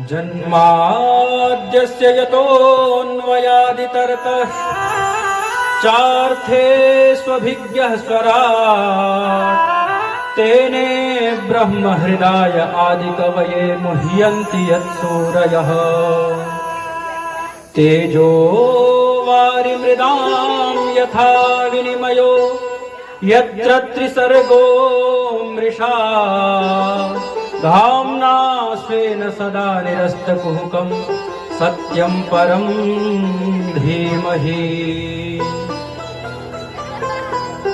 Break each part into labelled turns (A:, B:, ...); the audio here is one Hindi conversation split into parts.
A: जन्माद्यस्य यतोऽन्वयादितरतः चार्थे स्वभिज्ञः स्वराट् तेने ब्रह्म हृदाय आदिकवये मुह्यन्ति यत्सूरयः तेजो वारिमृदां यथा विनिमयो यत्र त्रिसर्गो मृषा धाम्ना स्वेन सदा निरस्तकुहकं सत्यं परं धीमहि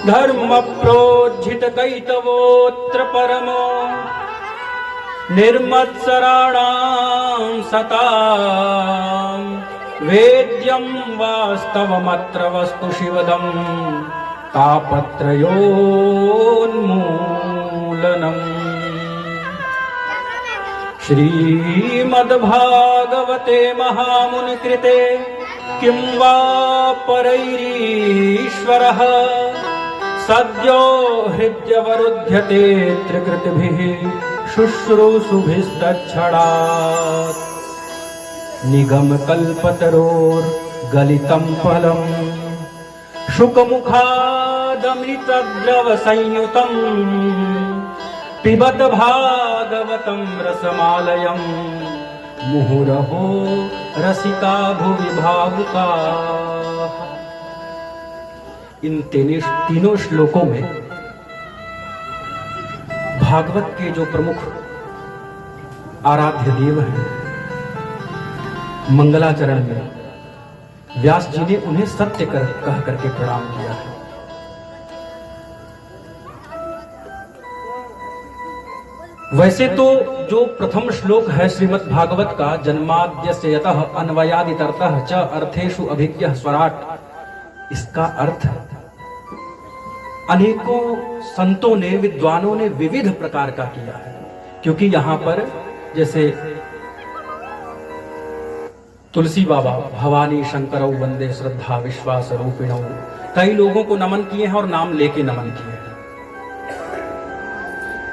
A: धर्म प्रोज्झितकैतवोऽत्र परमो निर्मत्सराणां सतां वेद्यं वास्तवमत्र वस्तु शिवदं तापत्रयोन्मूलनम् श्रीमद्भागवते महामुनिकृते किं वा परैरीश्वरः सद्यो हृद्यवरुध्यते त्रिकृतिभिः शुश्रूषुभिस्तच्छडात् निगमकल्पतरोर्गलितं फलम् शुकमुखादमृतद्रवसंयुतं पिबत भागवतं रसमालयं मुहुरहो रसिका भुवि भावुकाः। इन तीनों श्लोकों में भागवत के जो प्रमुख आराध्य देव हैं मंगलाचरण में व्यास जी ने उन्हें सत्य कह करके प्रणाम किया है। वैसे तो जो प्रथम श्लोक है श्रीमद् भागवत का जन्माद्यस्य यतः अन्वयादितरतः च अर्थेषु अभिज्ञः स्वराट्, इसका अर्थ अनेकों संतों ने विद्वानों ने विविध प्रकार का किया है, क्योंकि यहां पर जैसे तुलसी बाबा भवानी शंकरौ वंदे श्रद्धा विश्वास रूपिणौ, कई लोगों को नमन किए हैं और नाम लेके नमन किए हैं।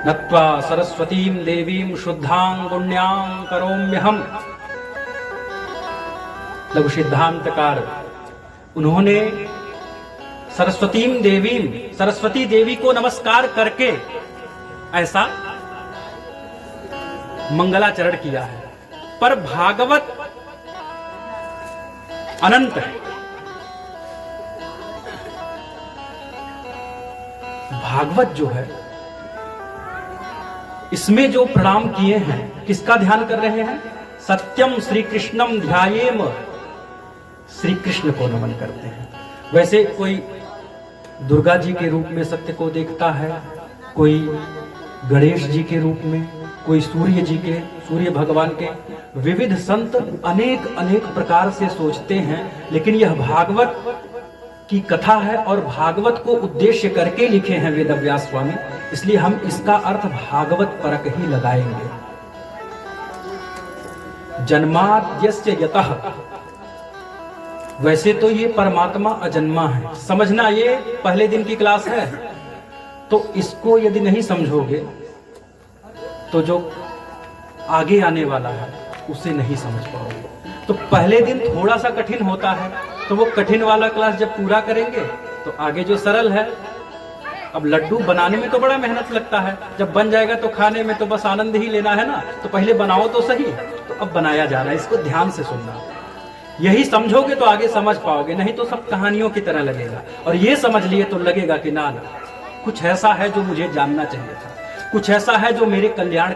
A: नत्वा सरस्वतीं देवीं शुद्धां पुण्यां करोम्यहम्, लघु सिद्धांतकार उन्होंने सरस्वती देवी को नमस्कार करके ऐसा मंगलाचरण किया है। पर भागवत अनंत है। भागवत जो है इसमें जो प्रणाम किए हैं किसका ध्यान कर रहे हैं? सत्यम श्री कृष्णम ध्यायेम, श्री कृष्ण को नमन करते हैं। वैसे कोई दुर्गा जी के रूप में सत्य को देखता है, कोई गणेश जी के रूप में, कोई सूर्य भगवान के, विविध संत अनेक अनेक प्रकार से सोचते हैं। लेकिन यह भागवत की कथा है और भागवत को उद्देश्य करके लिखे हैं वेदव्यास स्वामी, इसलिए हम इसका अर्थ भागवत परक ही लगाएंगे। जन्माद्यस्य यतः, वैसे तो ये परमात्मा अजन्मा है, समझना ये पहले दिन की क्लास है, तो इसको यदि नहीं समझोगे तो जो आगे आने वाला है उसे नहीं समझ पाओगे। तो पहले दिन थोड़ा सा कठिन होता है, तो वो कठिन वाला क्लास जब पूरा करेंगे तो आगे जो सरल है, अब लड्डू बनाने में तो बड़ा मेहनत लगता है, जब बन जाएगा तो खाने में तो बस आनंद ही लेना है ना। तो पहले बनाओ तो सही, तो अब बनाया जा रहा है, इसको ध्यान से सुनना। यही समझोगे तो आगे समझ पाओगे, नहीं तो सब कहानियों की तरह लगेगा। और ये समझ लिए तो लगेगा कि ना कुछ ऐसा है जो मुझे जानना चाहिए था, कुछ ऐसा है जो मेरे कल्याण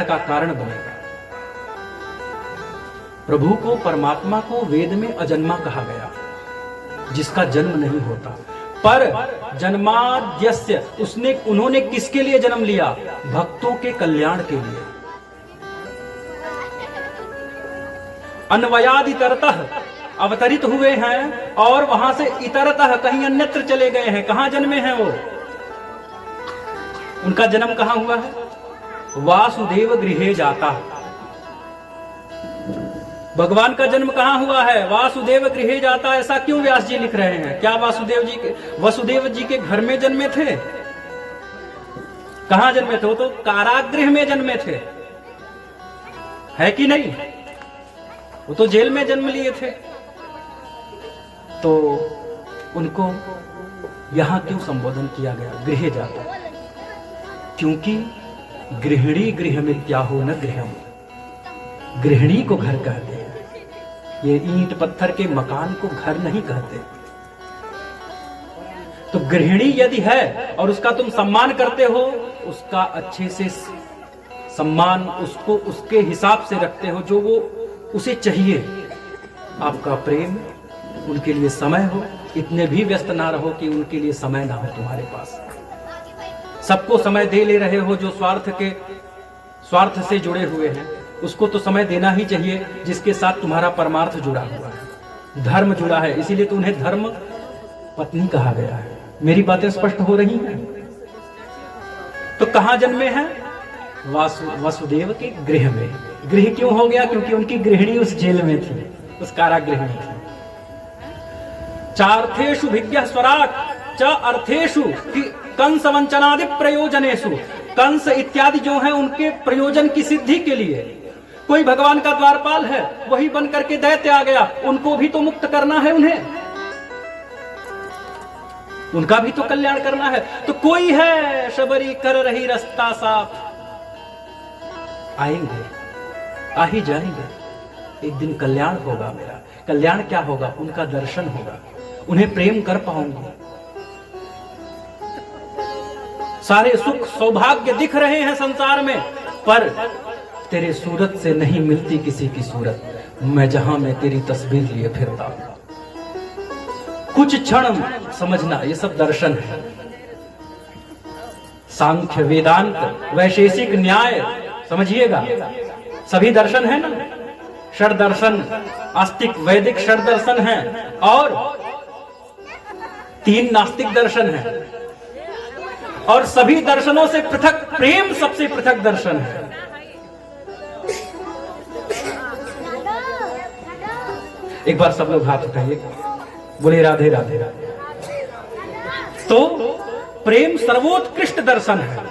A: का कारण बनेगा। प्रभु को, परमात्मा को वेद में अजन्मा कहा गया, जिसका जन्म नहीं होता। पर जन्माद्यस्य, उन्होंने किसके लिए जन्म लिया? भक्तों के कल्याण के लिए। अन्वयादितरतः, अवतरित हुए हैं और वहां से इतरतः कहीं अन्यत्र चले गए हैं। कहां जन्मे हैं वो? उनका जन्म कहां हुआ है? वासुदेव गृहे जाता। भगवान का जन्म कहां हुआ है? वासुदेव गृहे जाता। ऐसा क्यों व्यास जी लिख रहे हैं? क्या वसुदेव जी के घर में जन्मे थे? कहां जन्मे थे? वो तो कारागृह में जन्मे थे, है कि नहीं? वो तो जेल में जन्म लिए थे। तो उनको यहां क्यों संबोधन किया गया गृह जाता? क्योंकि गृहिणी गृह मित्याहो न गृहम, गृहिणी को घर कहते हैं। ये ईंट पत्थर के मकान को घर नहीं कहते। तो गृहिणी यदि है और उसका तुम सम्मान करते हो, उसका अच्छे से सम्मान, उसको उसके हिसाब से रखते हो जो वो उसे चाहिए। आपका प्रेम, उनके लिए समय हो, इतने भी व्यस्त ना रहो कि उनके लिए समय ना हो तुम्हारे पास। सबको समय दे ले रहे हो जो स्वार्थ से जुड़े हुए हैं, उसको तो समय देना ही चाहिए जिसके साथ तुम्हारा परमार्थ जुड़ा हुआ है, धर्म जुड़ा है। इसीलिए तो उन्हें धर्म पत्नी कहा गया है। मेरी बातें स्पष्ट हो रही हैं? तो कहां जन्मे हैं? वसुदेव के गृह में। गृह क्यों हो गया? क्योंकि उनकी गृहिणी उस जेल में थी, उस कारागृह में थी। चार्थेषु भिज्ञः स्वराट् च अर्थेषु कंस वंचनादि प्रयोजनेषु। कंस इत्यादि जो हैं उनके प्रयोजन की सिद्धि के लिए। कोई भगवान का द्वारपाल है, वही बन करके दैत्य आ गया, उनको भी तो मुक्त करना है, उनका भी तो कल्याण करना है। तो कोई है शबरी कर रही रास्ता साफ, आएंगे, आ ही जाएंगे। एक दिन कल्याण होगा मेरा। कल्याण क्या होगा? उनका दर्शन होगा, उन्हें प्रेम कर पाऊंगी। सारे सुख सौभाग्य दिख रहे हैं संसार में, पर तेरे सूरत से नहीं मिलती किसी की सूरत। मैं जहां मैं तेरी तस्वीर लिए फिरता हूं। कुछ क्षण समझना, ये सब दर्शन है। सांख्य, वेदांत, वैशेषिक न्याय, समझिएगा, सभी दर्शन है ना। षड दर्शन, आस्तिक वैदिक षड दर्शन है, और 3 नास्तिक दर्शन है। और सभी दर्शनों से पृथक प्रेम सबसे पृथक दर्शन है। एक बार सब लोग हाथ उठाइए, बोले राधे राधे। तो प्रेम सर्वोत्कृष्ट दर्शन है।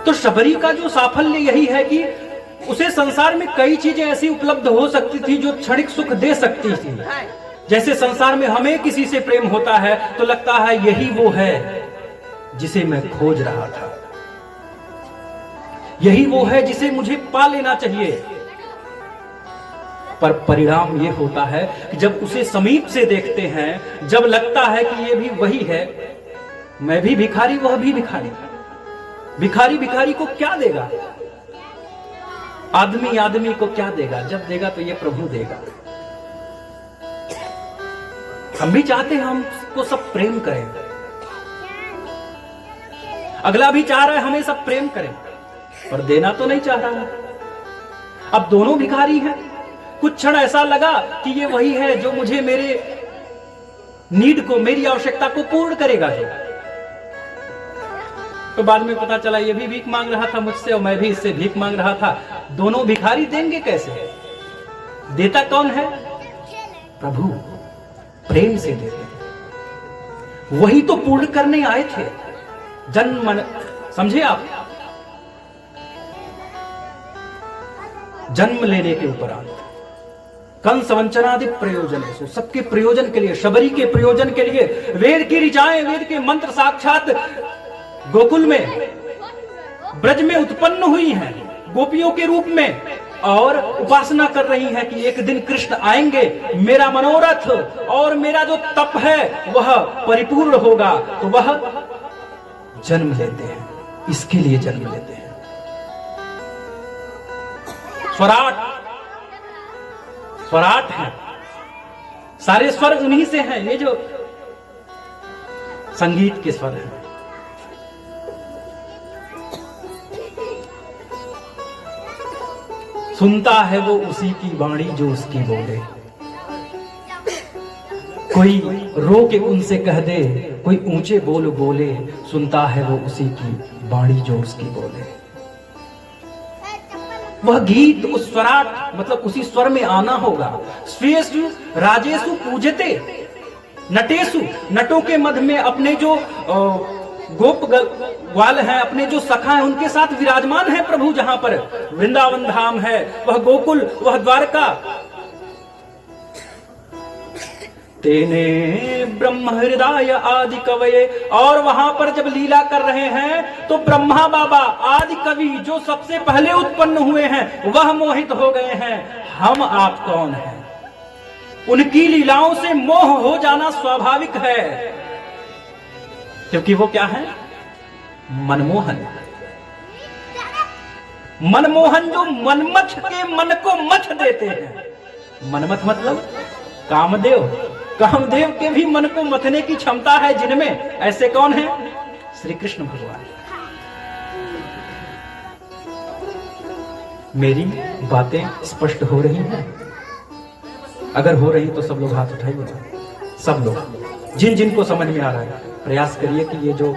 A: तो शबरी का जो साफल्य यही है कि उसे संसार में कई चीजें ऐसी उपलब्ध हो सकती थी जो क्षणिक सुख दे सकती थी। जैसे संसार में हमें किसी से प्रेम होता है तो लगता है यही वो है जिसे मैं खोज रहा था, यही वो है जिसे मुझे पा लेना चाहिए। पर परिणाम ये होता है कि जब उसे समीप से देखते हैं, जब लगता है कि ये भी वही है, मैं भी भिखारी, वह भी भिखारी। भिखारी भिखारी को क्या देगा? आदमी आदमी को क्या देगा? जब देगा तो ये प्रभु देगा। हम भी चाहते हैं हमको सब प्रेम करें, अगला भी चाह रहा है हमें सब प्रेम करें, पर देना तो नहीं चाह रहा। अब दोनों भिखारी हैं। कुछ क्षण ऐसा लगा कि ये वही है जो मुझे मेरे नीड को, मेरी आवश्यकता को पूर्ण करेगा जो। तो बाद में पता चला ये भी भीख मांग रहा था मुझसे और मैं भी इससे भीख मांग रहा था। दोनों भिखारी देंगे कैसे? देता कौन है? प्रभु प्रेम से देते। वही तो पूर्ण करने आए थे। जन्म, समझे आप, जन्म लेने के उपरांत कंस वंचनादि प्रयोजन, सबके प्रयोजन के लिए, शबरी के प्रयोजन के लिए वेद की ऋचाएं, वेद के मंत्र साक्षात गोकुल में, ब्रज में उत्पन्न हुई हैं गोपियों के रूप में, और उपासना कर रही हैं कि एक दिन कृष्ण आएंगे, मेरा मनोरथ और मेरा जो तप है वह परिपूर्ण होगा। तो वह जन्म लेते हैं, इसके लिए जन्म लेते हैं। स्वराट, स्वराट है, सारे स्वर उन्हीं से हैं। ये जो संगीत के स्वर हैं, सुनता है वो उसी की वाणी जो उसकी बोले। कोई रो के उनसे कह दे, कोई ऊंचे बोल बोले, सुनता है वो उसी की वाणी जो उसकी बोले। वह गीत उस स्वराट, मतलब उसी स्वर में आना होगा। स्वेषु राजेषु पूजते, नटेशु, नटों के मध्य में अपने जो गोप ग्वाल हैं, अपने जो सखा हैं, उनके साथ विराजमान है प्रभु। जहां पर वृंदावन धाम है, वह गोकुल, वह द्वारका। तेने ब्रह्म हृदय आदि कवये, और वहां पर जब लीला कर रहे हैं तो ब्रह्मा बाबा आदि कवि जो सबसे पहले उत्पन्न हुए हैं वह मोहित हो गए हैं। हम आप कौन हैं? उनकी लीलाओं से मोह हो जाना स्वाभाविक है, क्योंकि वो क्या है? मनमोहन। मनमोहन जो मनमथ के मन को मथ देते हैं। मनमथ मतलब कामदेव। कामदेव के भी मन को मथने की क्षमता है जिनमें। ऐसे कौन है? श्री कृष्ण भगवान। मेरी बातें स्पष्ट हो रही हैं? अगर हो रही तो सब लोग हाथ उठाइए। सब लोग जिन जिन को समझ में आ रहा है प्रयास करिए कि ये जो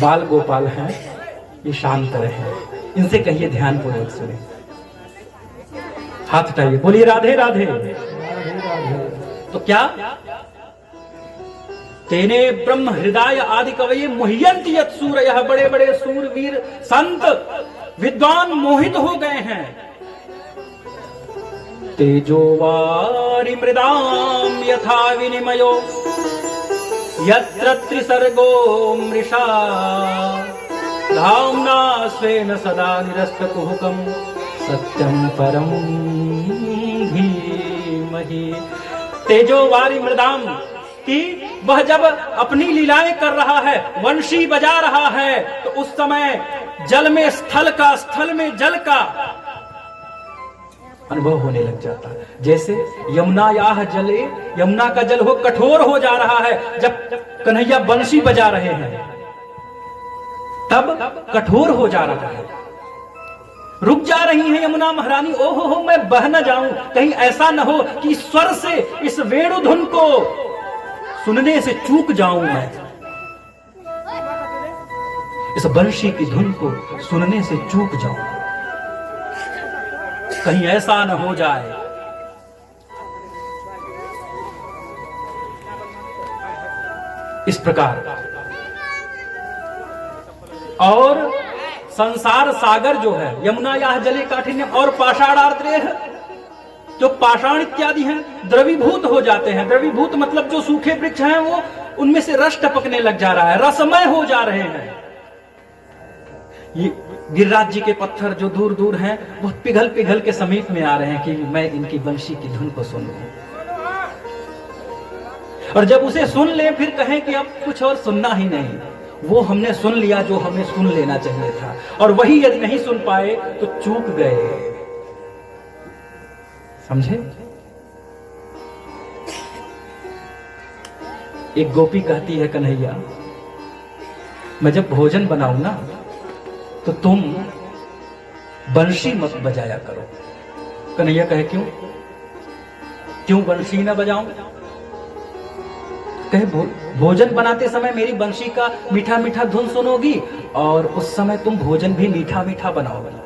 A: बाल गोपाल हैं ये शांत रहे, इनसे कहिए ध्यानपूर्वक सुने। हाथ उठाइए, बोलिए राधे राधे। तो क्या? तेने ब्रह्म हृदय आदि कवये मुह्यन्ति यत् सूरयः, बड़े बड़े सूरवीर संत विद्वान मोहित हो गए हैं। तेजोवारि मृदाम यथा विनिमयो यत्र त्रिसर्गो मृषा धाम्ना स्वेन सदा निरस्तकुहकम् सत्यम परम धीमहि। तेजोवारी मृदाम कि वह जब अपनी लीलाएं कर रहा है, वंशी बजा रहा है, तो उस समय जल में स्थल का, स्थल में जल का अनुभव होने लग जाता है। जैसे यमुना याह जले, यमुना का जल हो कठोर हो जा रहा है। जब कन्हैया बंशी बजा रहे हैं तब कठोर हो जा रहा है। रुक जा रही है यमुना महारानी, ओहो हो मैं बह न जाऊं, कहीं ऐसा न हो कि स्वर से इस वेणु धुन को सुनने से चूक जाऊं मैं, इस बंशी की धुन को सुनने से चूक जाऊं, कहीं ऐसा न हो जाए। इस प्रकार और संसार सागर जो है, यमुना याह जले काठिन्य और पाषाणार्द्रेह, जो पाषाण इत्यादि हैं द्रवीभूत हो जाते हैं। द्रवीभूत मतलब जो सूखे वृक्ष हैं वो उनमें से रस टपकने लग जा रहा है, रसमय हो जा रहे हैं। ये गिरिराज जी के पत्थर जो दूर दूर हैं वो पिघल पिघल के समीप में आ रहे हैं कि मैं इनकी बंशी की धुन को सुन लूं। और जब उसे सुन ले फिर कहें कि अब कुछ और सुनना ही नहीं, वो हमने सुन लिया जो हमें सुन लेना चाहिए था, और वही यदि नहीं सुन पाए तो चूक गए। समझे? एक गोपी कहती है, कन्हैया मैं जब भोजन बनाऊं ना तो तुम बंशी मत बजाया करो। कन्हैया कहे क्यों? क्यों बंशी ना बजाऊं? कहे भोजन बनाते समय मेरी बंशी का मीठा मीठा धुन सुनोगी और उस समय तुम भोजन भी मीठा मीठा बनाओगी।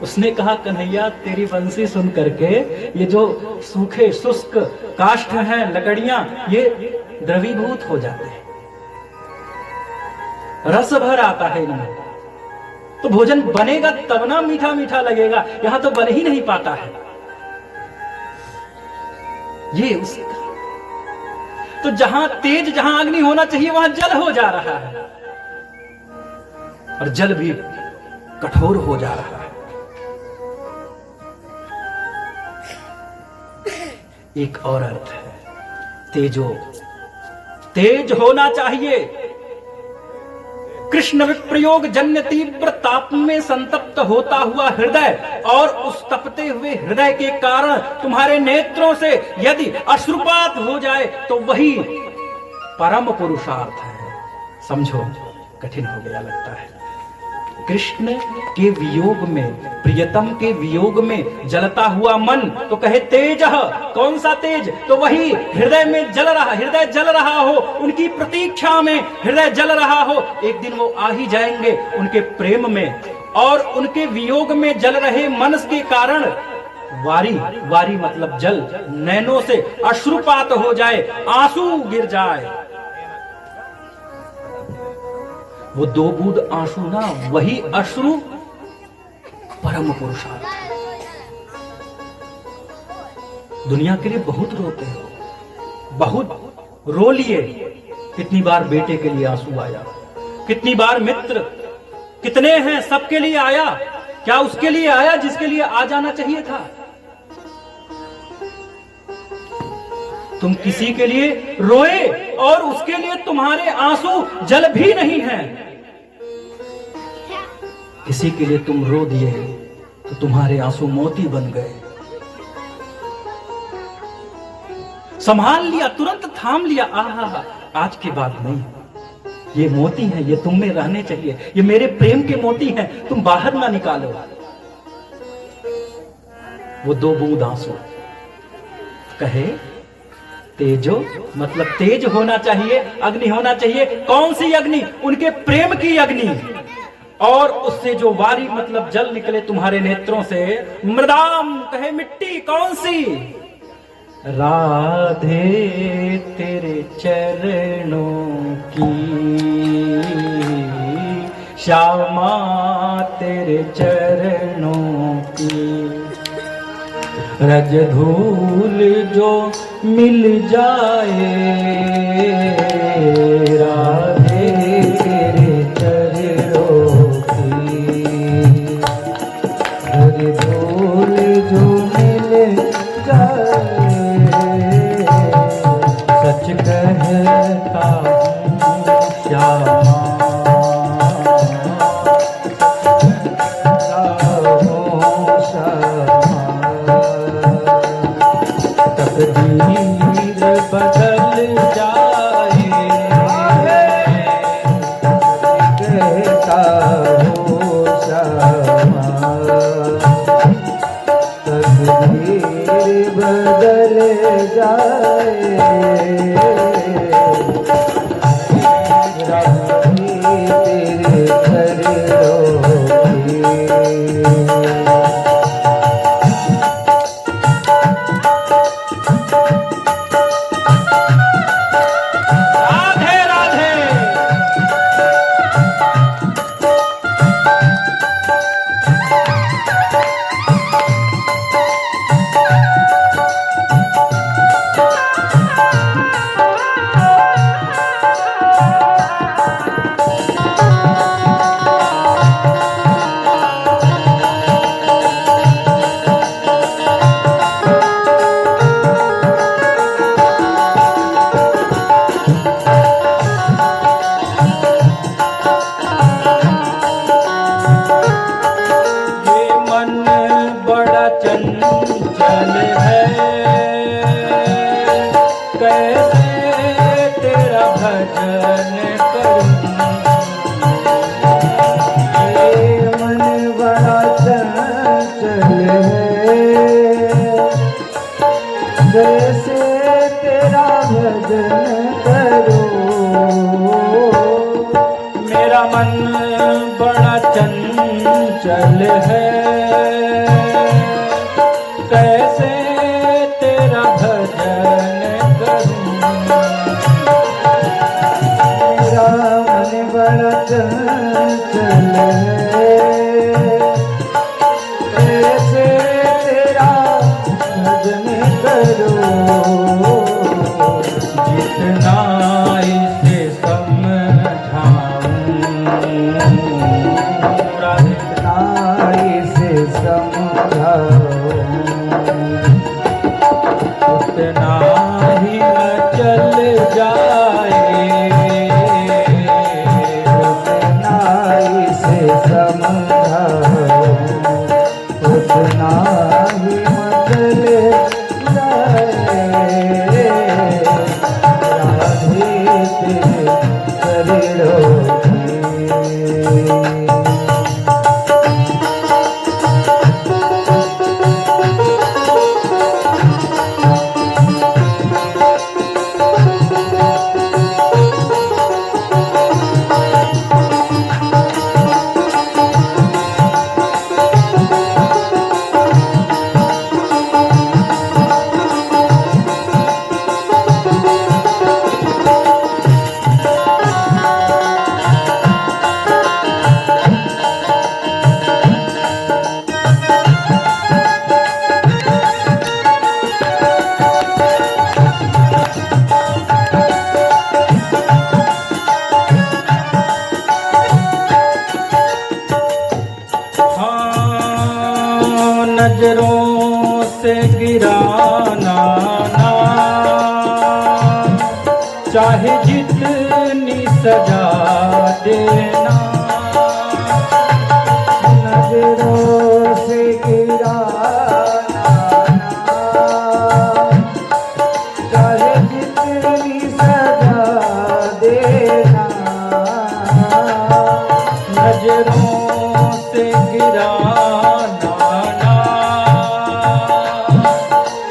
A: उसने कहा, कन्हैया तेरी बंशी सुन करके ये जो सूखे शुष्क काष्ठ हैं, लकड़ियां, ये द्रवीभूत हो जाते हैं, रस भर आता है इनमें, तो भोजन बनेगा तब ना मीठा मीठा लगेगा, यहां तो बन ही नहीं पाता है। ये उसका तो जहां तेज, जहां अग्नि होना चाहिए वहां जल हो जा रहा है, और जल भी कठोर हो जा रहा है। एक और अर्थ है, तेजो, तेज होना चाहिए। कृष्ण विप्रयोग जन्य तीव्र ताप में संतप्त होता हुआ हृदय, और उस तपते हुए हृदय के कारण तुम्हारे नेत्रों से यदि अश्रुपात हो जाए तो वही परम पुरुषार्थ है। समझो, कठिन हो गया लगता है। कृष्ण के वियोग में, प्रियतम के वियोग में जलता हुआ मन, तो कहे तेजः, कौन सा तेज? तो वही हृदय में जल रहा, हृदय जल रहा हो, उनकी प्रतीक्षा में हृदय जल रहा हो। एक दिन वो आ ही जाएंगे उनके प्रेम में, और उनके वियोग में जल रहे मन के कारण वारी, वारी मतलब जल, नैनों से अश्रुपात हो जाए, आंसू गिर जाए। वो 2 बूंद आंसू ना, वही अश्रु परम पुरुषार्थ है। दुनिया के लिए बहुत रोते हो, बहुत रो लिए। कितनी बार बेटे के लिए आंसू आया, कितनी बार मित्र, कितने हैं, सबके लिए आया। क्या उसके लिए आया जिसके लिए आ जाना चाहिए था? तुम किसी के लिए रोए और उसके लिए तुम्हारे आंसू जल भी नहीं है। किसी के लिए तुम रो दिए तो तुम्हारे आंसू मोती बन गए। संभाल लिया, तुरंत थाम लिया। आहा, आज की बात नहीं, ये मोती हैं, ये तुम में रहने चाहिए, ये मेरे प्रेम के मोती हैं, तुम बाहर ना निकालो। वो 2 बूंद आंसू कहे तेजो, मतलब तेज होना चाहिए, अग्नि होना चाहिए। कौन सी अग्नि? उनके प्रेम की अग्नि। और उससे जो वारी मतलब जल निकले तुम्हारे नेत्रों से, मृदाम कहे मिट्टी कौन सी? राधे तेरे चरणों की, श्यामा तेरे चरणों की, रज धूल जो मिल जाए, राधे तेरे चरणों की, रज धूल जो मिल जाए, सच कहता हूँ श्यामा, तकदीर बदल जाए, कहता हूँ श्यामा, तकदीर बदल जाए, राधे तेरे चरणों की। चंचल है, कैसे तेरा भजन करूं, ये मन बड़ा चंचल है, कैसे तेरा भजन करूं, मेरा मन बड़ा चंचल है, कैसे तेरा भजन करूं, मेरा मन बड़ा चंचल है, कैसे तेरा भजन करूं, जितना इसे समझाऊं, जितना इसे समझाऊं, उतना ही न चल जाए, उतना इसे समझाओ, उतना ही न चल जाए, राधे तेरे चरणों की। जितनी सजा देना,
B: नजरों से गिराना, चाहे जितनी सजा देना,
A: नजरों से गिराना ना,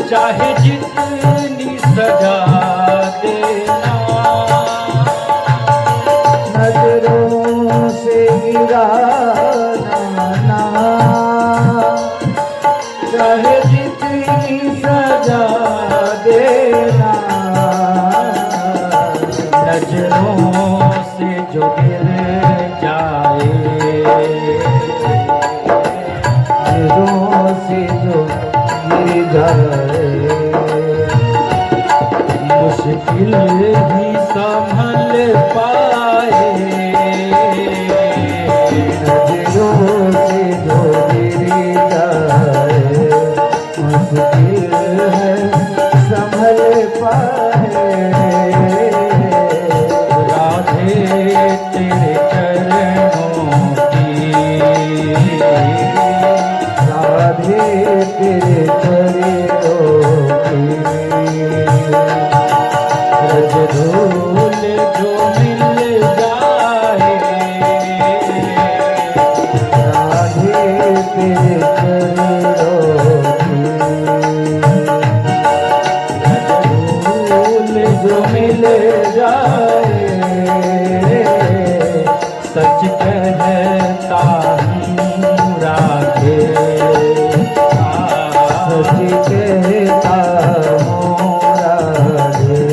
A: चाहे जितनी सजा देना,
B: नजरों से गिराना ना, चाहे जितनी सजा देना,
A: नजरों से जो गिर जाए,
B: नजरों से जो गिर जाए,
A: मुश्किल ही संभल पाए,
B: नजरों से जो गिर जाए, मुश्किल है संभल पाए।
A: राधे तेरे चरणों की,
B: राधे तेरे चरणों की,
A: रज धूल जो मिल जाए,
B: राधे तेरे चरणों की,
A: धूल जो मिल जाए, सच कहता हूँ राधे,
B: सच कहता हूँ राधे,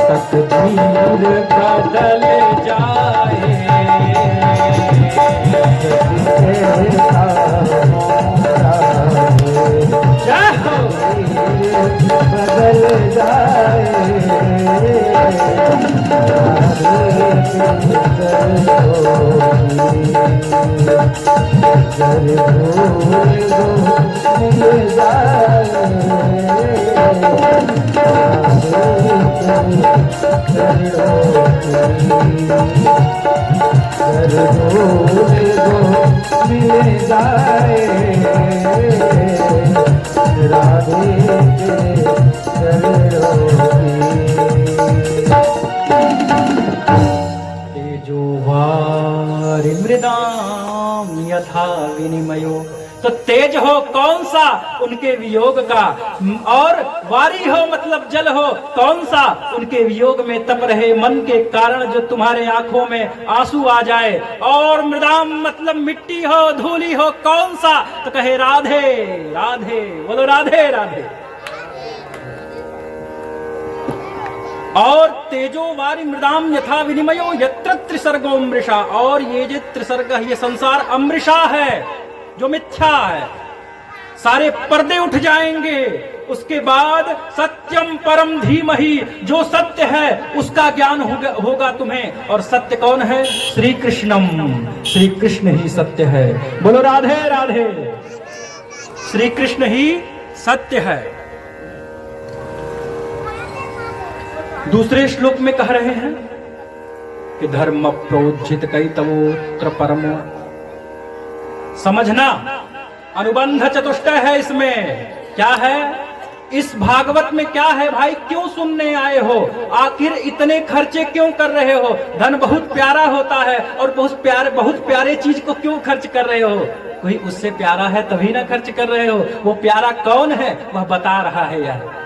A: तकदीर बदल जाए,
B: सच कहता हूँ राधे,
A: जय हो।
B: बदल जाए, मिल जाए, राधे
A: तेजोवारि मृदाम यथा विनिमयो, तो तेज हो कौन सा उनके वियोग का, और वारी हो मतलब जल हो कौन सा उनके वियोग में तप रहे मन के कारण जो तुम्हारे आंखों में आंसू आ जाए, और मृदाम मतलब मिट्टी हो धूली हो कौन सा, तो कहे राधे राधे, बोलो राधे राधे। और तेजो वारी मृदाम यथा विनिमयो यत्र त्रिसर्गो अमृषा, और ये जो त्रिसर्ग ये संसार अमृषा है जो मिथ्या है, सारे पर्दे उठ जाएंगे, उसके बाद सत्यम परम धीमहि, जो सत्य है उसका ज्ञान होगा तुम्हें, और सत्य कौन है, श्री कृष्णम, श्री कृष्ण ही सत्य है, बोलो राधे राधे। श्री कृष्ण ही सत्य है। दूसरे श्लोक में कह रहे हैं कि धर्म प्रोज्झित कैतवोत्र परमो, समझना अनुबंध चतुष्टय है इसमें। क्या है इस भागवत में, क्या है भाई, क्यों सुनने आए हो, आखिर इतने खर्चे क्यों कर रहे हो, धन बहुत प्यारा होता है और बहुत प्यारे चीज को क्यों खर्च कर रहे हो, कोई उससे प्यारा है तभी ना खर्च कर रहे हो, वो प्यारा कौन है वह बता रहा है यार।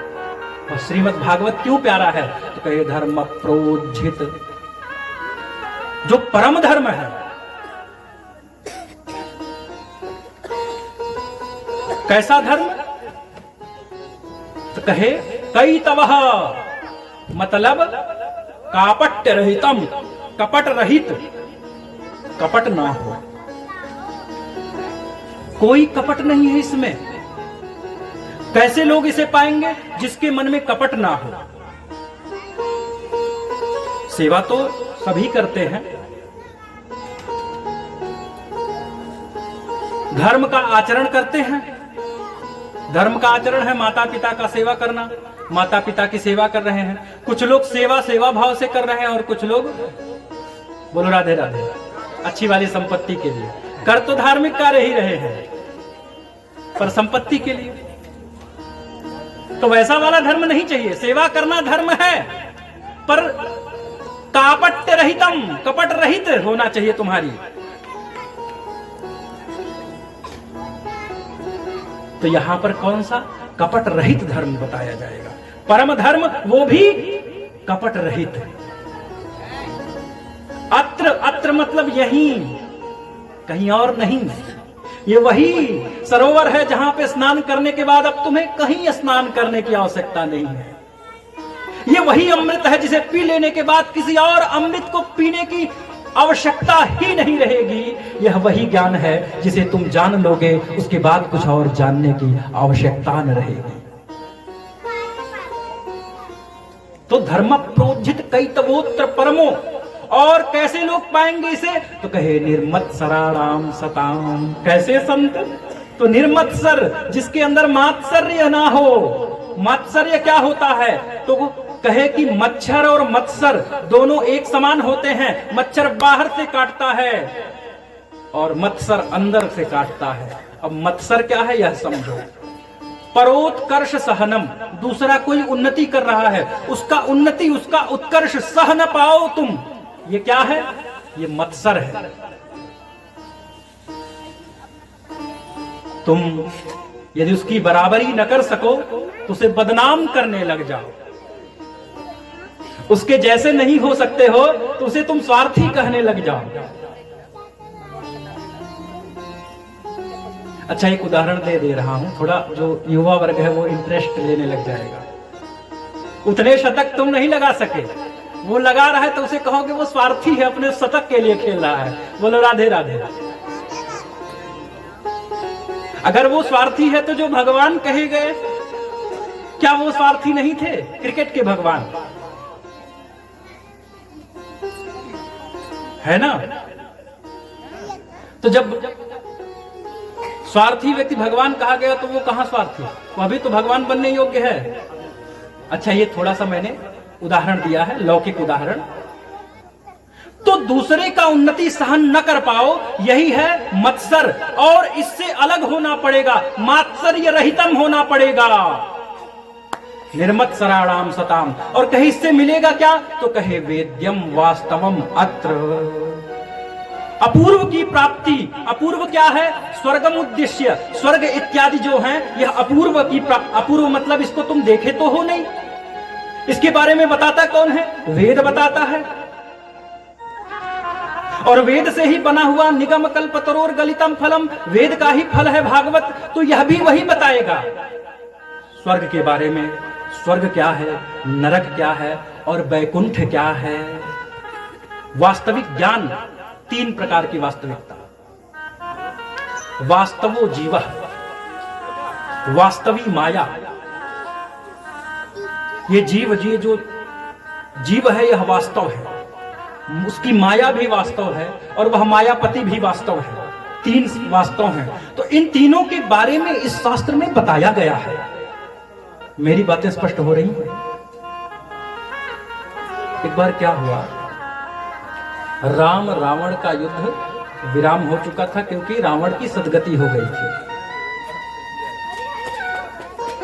A: और श्रीमद् भागवत क्यों प्यारा है, तो कहे धर्म प्रोज्झित, जो परम धर्म है, कैसा धर्म, तो कहे कई तवह, मतलब कापट्य रहितम, कपट रहित, कपट ना हो, कोई कपट नहीं है इसमें। कैसे लोग इसे पाएंगे, जिसके मन में कपट ना हो। सेवा तो सभी करते हैं, धर्म का आचरण करते हैं, धर्म का आचरण है माता पिता का सेवा करना, माता पिता की सेवा कर रहे हैं, कुछ लोग सेवा भाव से कर रहे हैं, और कुछ लोग बोलो राधे राधे अच्छी वाली संपत्ति के लिए कर तो धार्मिक कार्य ही रहे हैं, पर संपत्ति के लिए। तो वैसा वाला धर्म नहीं चाहिए। सेवा करना धर्म है, पर कापट्य रहितम, कपट रहित होना चाहिए तुम्हारी। तो यहां पर कौन सा कपट रहित धर्म बताया जाएगा? परम धर्म वो भी कपट रहित है। अत्र मतलब यहीं, कहीं और नहीं। ये वही सरोवर है जहां पे स्नान करने के बाद अब तुम्हें कहीं स्नान करने की आवश्यकता नहीं है। ये वही अमृत है जिसे पी लेने के बाद किसी और अमृत को पीने की आवश्यकता ही नहीं रहेगी। यह वही ज्ञान है जिसे तुम जान लोगे, उसके बाद कुछ और जानने की आवश्यकता न रहेगी। तो धर्म प्रोज्झित कैतवोत्र परमो, और कैसे लोग पाएंगे इसे? तो कहे निर्मत्सराणाम सताम। कैसे संत? तो निर्मत्सर, जिसके अंदर मात्सर्य ना हो। मात्सर्य क्या होता है? तो कहे कि मच्छर और मत्सर दोनों एक समान होते हैं। मच्छर बाहर से काटता है और मत्सर अंदर से काटता है। अब मत्सर क्या है यह समझो। परोत्कर्ष सहनम, दूसरा कोई उन्नति कर रहा है, उसका उन्नति, उसका उत्कर्ष सह न पाओ तुम, ये क्या है? ये मत्सर है। तुम यदि उसकी बराबरी न कर सको तो उसे बदनाम करने लग जाओ। उसके जैसे नहीं हो सकते हो तो उसे तुम स्वार्थी कहने लग जाओ। अच्छा, एक उदाहरण दे रहा हूं, थोड़ा जो युवा वर्ग है वो इंटरेस्ट लेने लग जाएगा। उतने शतक तुम नहीं लगा सके, वो लगा रहा है तो उसे कहोगे वो स्वार्थी है, अपने शतक के लिए खेल रहा है। बोलो राधे राधे। अगर वो स्वार्थी है तो जो भगवान कहे गए, क्या वो स्वार्थी नहीं थे? क्रिकेट के भगवान है ना? तो जब स्वार्थी व्यक्ति भगवान कहा गया तो वो कहां स्वार्थी? वो अभी तो भगवान बनने योग्य है। अच्छा, ये थोड़ा सा मैंने उदाहरण दिया है, लौकिक उदाहरण। तो दूसरे का उन्नति सहन न कर पाओ, यही है मत्सर, और इससे अलग होना पड़ेगा, मात्सर्य रहितम होना पड़ेगा। निर्मत्सराणाम सताम। और कहे इससे मिलेगा क्या? तो कहे वेद्यम वास्तवम अत्र, अपूर्व की प्राप्ति। अपूर्व क्या है? स्वर्गम उद्देश्य, स्वर्ग इत्यादि जो है यह अपूर्व की प्राप्ति। अपूर्व मतलब इसको तुम देखे तो हो नहीं, इसके बारे में बताता कौन है? वेद बताता है। और वेद से ही बना हुआ निगम कल्पतरोर गलितम फलम, वेद का ही फल है भागवत। तो यह भी वही बताएगा स्वर्ग के बारे में। स्वर्ग क्या है, नरक क्या है, और वैकुंठ क्या है। वास्तविक ज्ञान, तीन प्रकार की वास्तविकता। वास्तवो जीव, वास्तवी माया। ये जीव, ये जो जीव है यह वास्तव है, उसकी माया भी वास्तव है, और वह मायापति भी वास्तव है। तीन वास्तव हैं। तो इन तीनों के बारे में इस शास्त्र में बताया गया है। मेरी बातें स्पष्ट हो रही हैं? एक बार क्या हुआ, राम रावण का युद्ध विराम हो चुका था, क्योंकि रावण की सदगति हो गई थी।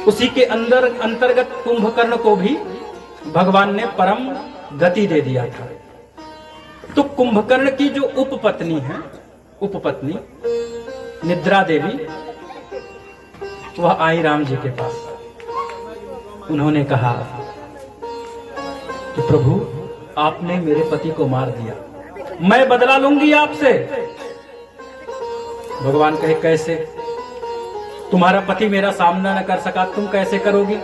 A: उसी के अंतर्गत कुंभकर्ण को भी भगवान ने परम गति दे दिया था। तो कुंभकर्ण की जो उपपत्नी है, उपपत्नी निद्रा देवी, वह आई राम जी के पास। उन्होंने कहा कि प्रभु, आपने मेरे पति को मार दिया, मैं बदला लूंगी आपसे। भगवान कहे कैसे? तुम्हारा पति मेरा सामना न कर सका, तुम कैसे करोगी?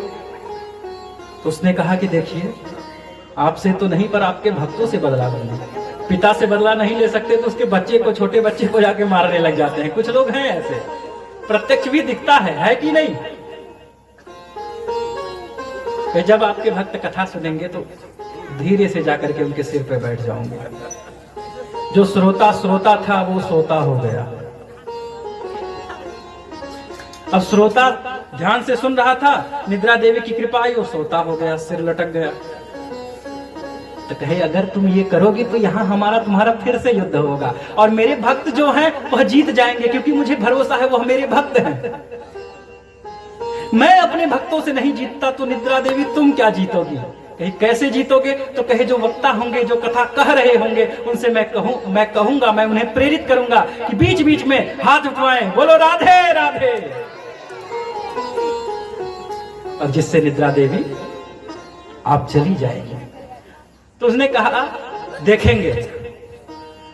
A: तो उसने कहा कि देखिए, आपसे तो नहीं पर आपके भक्तों से बदला लूंगी। पिता से बदला नहीं ले सकते तो उसके बच्चे को, छोटे बच्चे को जाके मारने लग जाते हैं। कुछ लोग हैं ऐसे, प्रत्यक्ष भी दिखता है कि नहीं? तो जब आपके भक्त कथा सुनेंगे तो धीरे से जाकर के उनके सिर पे बैठ जाऊंगे। जो श्रोता था वो सोता हो गया। अब श्रोता ध्यान से सुन रहा था, निद्रा देवी की कृपा आई, वो सोता हो गया, सिर लटक गया। तो कहे अगर तुम ये करोगे तो यहाँ हमारा तुम्हारा फिर से युद्ध होगा और मेरे भक्त जो हैं वह जीत जाएंगे, क्योंकि मुझे भरोसा है वह मेरे भक्त हैं। मैं अपने भक्तों से नहीं जीतता तो निद्रा देवी तुम क्या जीतोगी? कहीं कैसे जीतोगे? तो कहे जो वक्ता होंगे, जो कथा कह रहे होंगे, उनसे मैं कहूंगा, मैं उन्हें प्रेरित करूंगा कि बीच बीच में हाथ उठवाएं, बोलो राधे राधे। और जिससे निद्रा देवी आप चली जाएगी। तो उसने कहा देखेंगे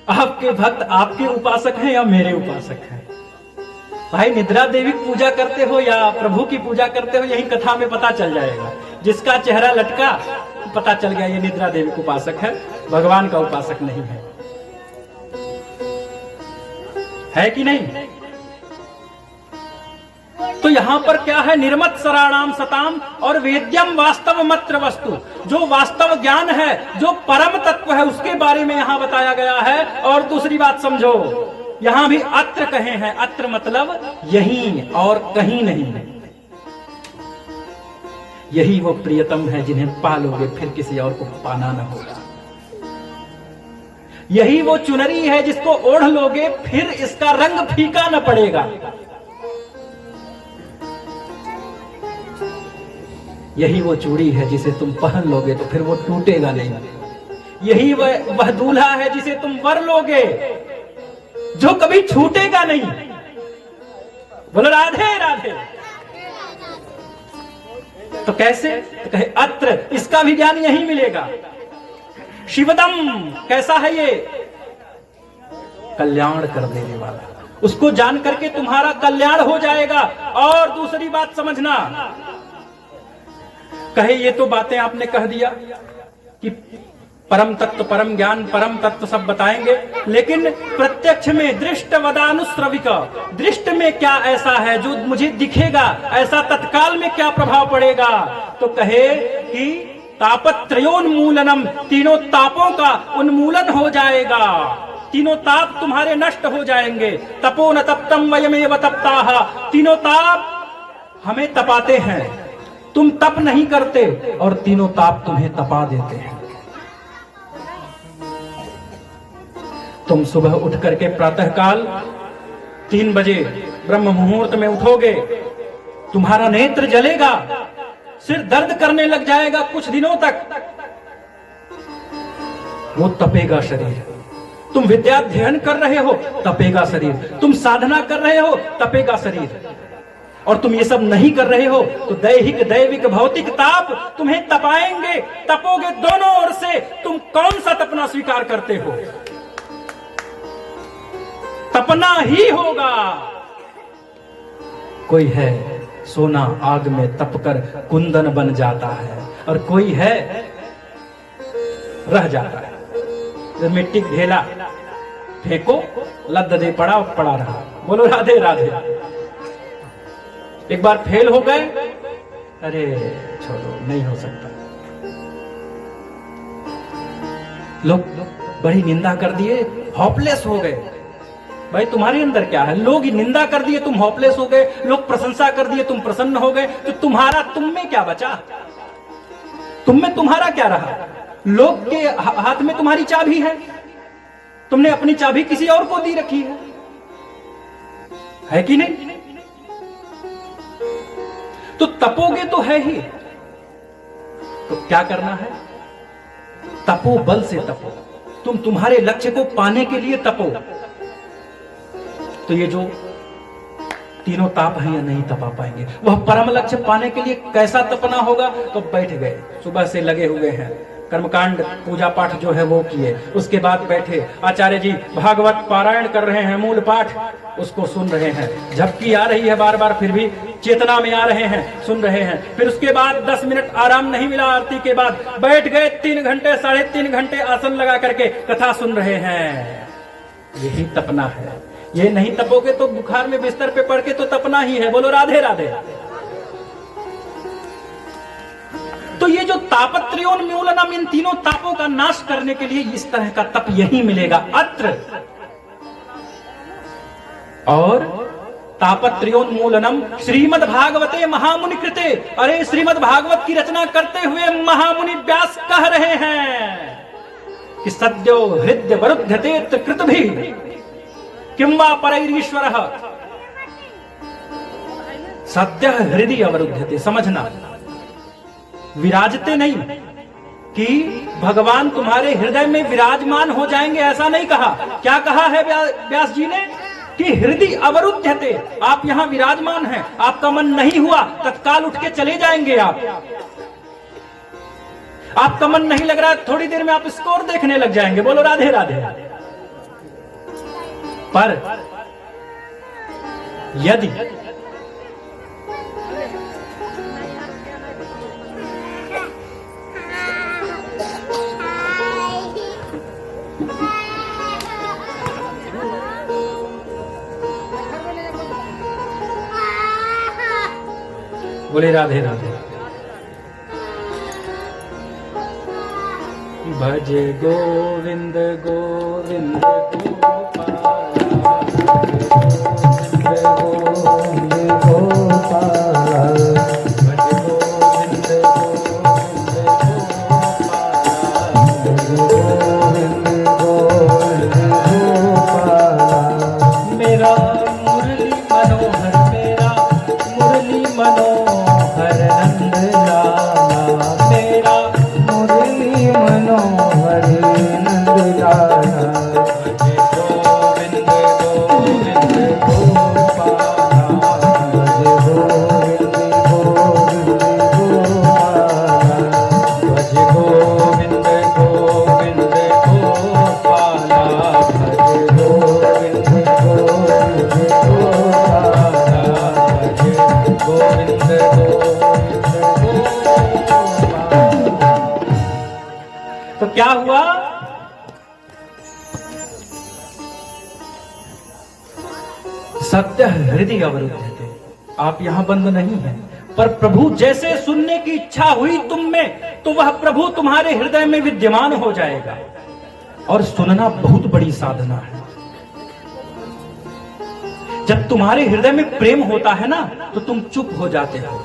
A: आपके भक्त आपके उपासक हैं या मेरे उपासक हैं। भाई निद्रा देवी पूजा करते हो या प्रभु की पूजा करते हो, यही कथा में पता चल जाएगा। जिसका चेहरा लटका पता चल गया ये निद्रा देवी का उपासक है, भगवान का उपासक नहीं है कि नहीं? तो यहां पर क्या है? निर्मत सराणाम सताम और वेद्यम वास्तव मत्र वस्तु। जो वास्तव ज्ञान है, जो परम तत्व है, उसके बारे में यहां बताया गया है। और दूसरी बात समझो, यहां भी अत्र कहे हैं, अत्र मतलब यहीं और कहीं नहीं। यही वो प्रियतम है जिन्हें पालोगे फिर किसी और को पाना न होगा। यही वो चुनरी है जिसको ओढ़ लोगे फिर इसका रंग फीका न पड़ेगा। यही वो चूड़ी है जिसे तुम पहन लोगे तो फिर वो टूटेगा नहीं। यही वह दूल्हा है जिसे तुम वर लोगे जो कभी छूटेगा नहीं। बोलो राधे राधे। तो कैसे? तो कहे अत्र, इसका भी ज्ञान यही मिलेगा। शिवदम कैसा है ये? कल्याण कर देने वाला। उसको जान करके तुम्हारा कल्याण हो जाएगा। और दूसरी बात समझना, कहे ये तो बातें आपने कह दिया कि परम तत्व, परम ज्ञान, परम तत्व सब बताएंगे, लेकिन प्रत्यक्ष में दृष्ट वदानुश्रविक, दृष्ट में क्या ऐसा है जो मुझे दिखेगा, ऐसा तत्काल में क्या प्रभाव पड़ेगा? तो कहे कि तापत्रयोन्मूलनम, तीनों तापों का उन्मूलन हो जाएगा। तीनों ताप तुम्हारे नष्ट हो जाएंगे। तपो न तप्तम वयमेव तप्ताः, तीनों ताप हमें तपाते हैं, तुम तप नहीं करते और तीनों ताप तुम्हें तपा देते हैं। तुम सुबह उठ करके प्रातःकाल 3 बजे ब्रह्म मुहूर्त में उठोगे, तुम्हारा नेत्र जलेगा, सिर दर्द करने लग जाएगा कुछ दिनों तक, वो तपेगा शरीर। तुम विद्याध्ययन कर रहे हो, तपेगा शरीर। तुम साधना कर रहे हो, तपेगा शरीर। और तुम ये सब नहीं कर रहे हो तो दैहिक, दैविक, भौतिक ताप तुम्हें तपाएंगे, तपोगे दोनों ओर से। तुम कौन सा तपना स्वीकार करते हो? तपना ही होगा। कोई है सोना आग में तपकर कुंदन बन जाता है, और कोई है रह जाता है। मिट्टी ढेला फेंको, लद दे पड़ा रहा। बोलो राधे राधे। एक बार फेल हो गए, अरे छोड़ो, नहीं हो सकता। लोग बड़ी निंदा कर दिए, हॉपलेस हो गए। भाई तुम्हारे अंदर क्या है? लोग निंदा कर दिए, तुम हॉपलेस हो गए। लोग प्रशंसा कर दिए, तुम प्रसन्न हो गए। तो तुम में क्या बचा? तुम में तुम्हारा क्या रहा? लोग के हाथ में तुम्हारी चाबी है, तुमने अपनी चाबी किसी और को दी रखी है कि नहीं? तो तपोगे तो है ही, तो क्या करना है? तपो, बल से तपो। तुम तुम्हारे लक्ष्य को पाने के लिए तपो। तो ये जो तीनों ताप हैं या नहीं तपा पाएंगे। वह परम लक्ष्य पाने के लिए कैसा तपना होगा? तो बैठ गए, सुबह से लगे हुए हैं, कर्मकांड पूजा पाठ जो है वो किए, उसके बाद बैठे, आचार्य जी भागवत पारायण कर रहे हैं, मूल पाठ उसको सुन रहे हैं, झपकी आ रही है बार बार, फिर भी चेतना में आ रहे हैं, सुन रहे हैं। फिर उसके बाद 10 मिनट आराम नहीं मिला, आरती के बाद बैठ गए, 3 घंटे 3.5 घंटे आसन लगा करके कथा सुन रहे हैं। यही तपना है। ये नहीं तपोगे तो बुखार में बिस्तर पे पड़ के तो तपना ही है। बोलो राधे राधे। तो ये जो तापत्रयोन्मूलनम, इन तीनों तापों का नाश करने के लिए इस तरह का तप यही मिलेगा, अत्र। और तापत्र्योन्मूलनम श्रीमद् भागवते महामुनि कृते। अरे श्रीमद् भागवत की रचना करते हुए महामुनि व्यास कह रहे हैं कि सद्यो हृदय वरुध्यते कृत भी किंवा परैरीश्वर। सद्य हृदय अवरुध्यते, समझना, विराजते नहीं कि भगवान तुम्हारे हृदय में विराजमान हो जाएंगे, ऐसा नहीं कहा। क्या कहा है व्यास जी ने कि हृदय अवरुध्यते, आप यहां विराजमान हैं, आपका मन नहीं हुआ तत्काल उठ के चले जाएंगे। आपका मन नहीं लग रहा, थोड़ी देर में आप स्कोर देखने लग जाएंगे। बोलो राधे राधे। पर यदि बोले राधे राधे। भज गोविंद गोविंद गोपाल,
B: गोविंद गोपाल,
A: भज गोविंद गोविंद
B: गोविंद गोविंद गोपाल।
A: मेरा मुरली मनोहर, मेरा मुरली मनोहर नंद लाला, मेरा
B: मुरली मनोहर नंद लाला।
A: भज गोविंद गोविंद गोपाल,
B: भज गोविंद गोविंद गोपाल।
A: भज गोविंद गोविंद गोपाल,
B: भज गोविंद गोविंद गोपाल।
A: भज गोविंद गोविंद गोपाल। तो क्या हुआ? सत्य हृदय अवरुद्धते, आप यहां बंद नहीं हैं, पर प्रभु जैसे सुनने की इच्छा हुई तुम में, तो वह प्रभु तुम्हारे हृदय में विद्यमान हो जाएगा। और सुनना बहुत बड़ी साधना है। जब तुम्हारे हृदय में प्रेम होता है ना, तो तुम चुप हो जाते हो।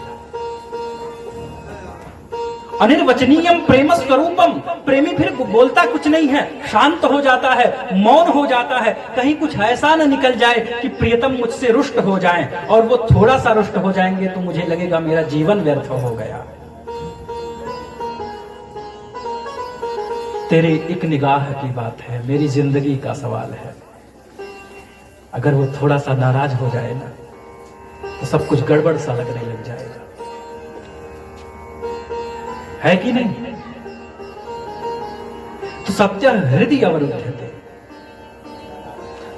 A: अनिर्वचनीयम प्रेम स्वरूपम, प्रेमी फिर बोलता कुछ नहीं है, शांत हो जाता है, मौन हो जाता है। कहीं कुछ ऐसा न निकल जाए कि प्रियतम मुझसे रुष्ट हो जाएं, और वो थोड़ा सा रुष्ट हो जाएंगे तो मुझे लगेगा मेरा जीवन व्यर्थ हो गया। तेरे एक निगाह की बात है, मेरी जिंदगी का सवाल है। अगर वो थोड़ा सा नाराज हो जाए ना, तो सब कुछ गड़बड़ सा लगने लग जाएगा, है कि नहीं? तो सत्य हृदय अवरुद्धते,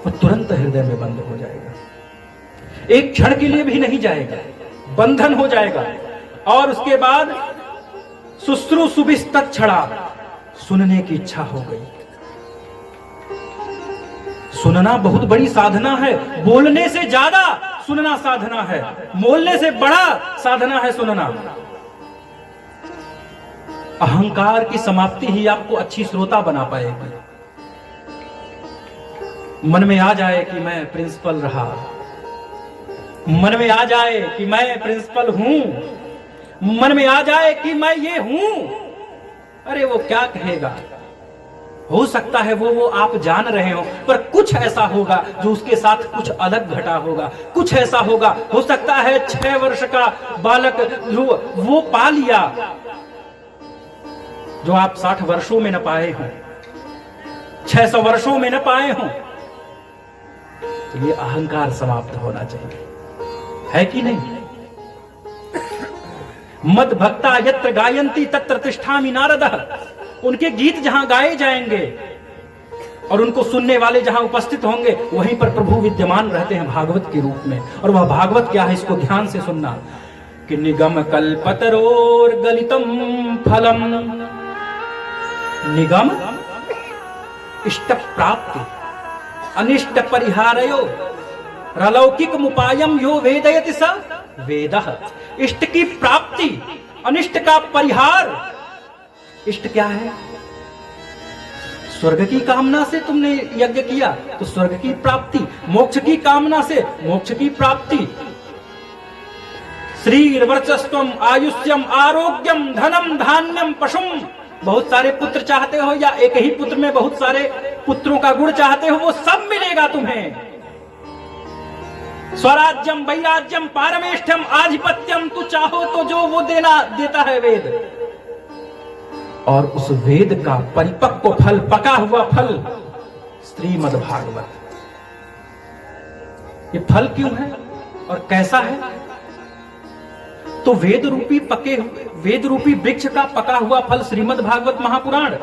A: वो तुरंत हृदय में बंद हो जाएगा, एक क्षण के लिए भी नहीं जाएगा, बंधन हो जाएगा। और उसके बाद शुश्रूषुभिस्तत् छड़ा, सुनने की इच्छा हो गई। सुनना बहुत बड़ी साधना है, बोलने से ज्यादा सुनना साधना है, बोलने से बड़ा साधना है सुनना। अहंकार की समाप्ति ही आपको अच्छी श्रोता बना पाएगी। मन में आ जाए कि मैं प्रिंसिपल रहा, मन में आ जाए कि मैं प्रिंसिपल हूं, मन में आ जाए कि मैं ये हूं, अरे वो क्या कहेगा? हो सकता है वो आप जान रहे हो, पर कुछ ऐसा होगा जो उसके साथ कुछ अलग घटा होगा, कुछ ऐसा होगा। हो सकता है 6 वर्ष का बालक जो वो पा लिया जो आप 60 वर्षों में न पाए हो, 600 वर्षों में न पाए हो। तो ये अहंकार समाप्त होना चाहिए, है कि नहीं? मद भक्ता यत्र गायन्ति तत्र तिष्ठामि नारदः, उनके गीत जहां गाए जाएंगे और उनको सुनने वाले जहां उपस्थित होंगे, वहीं पर प्रभु विद्यमान रहते हैं भागवत के रूप में। और वह भागवत क्या है, इसको ध्यान से सुनना। कि निगम कल्पतरोर गलितम फलम, निगम इष्ट प्राप्ति अनिष्ट परिहारयो रलौकिक मुपायम यो वेदयति स वेदः। इष्ट की प्राप्ति, अनिष्ट का परिहार। इष्ट क्या है? स्वर्ग की कामना से तुमने यज्ञ किया तो स्वर्ग की प्राप्ति, मोक्ष की कामना से मोक्ष की प्राप्ति। श्री वर्चस्वम आयुष्यम आरोग्यम धनम धान्यम पशुम, बहुत सारे पुत्र चाहते हो या एक ही पुत्र में बहुत सारे पुत्रों का गुण चाहते हो, वो सब मिलेगा तुम्हें। स्वराज्यम वैराज्यम पारमेष्ठ्यम आधिपत्यम, तू चाहो तो जो वो देता है वेद। और उस वेद का परिपक्व फल, पका हुआ फल श्रीमद् भागवत। ये फल क्यों है और कैसा है? तो वेद रूपी वेद रूपी वृक्ष का पका हुआ फल श्रीमद् भागवत महापुराण,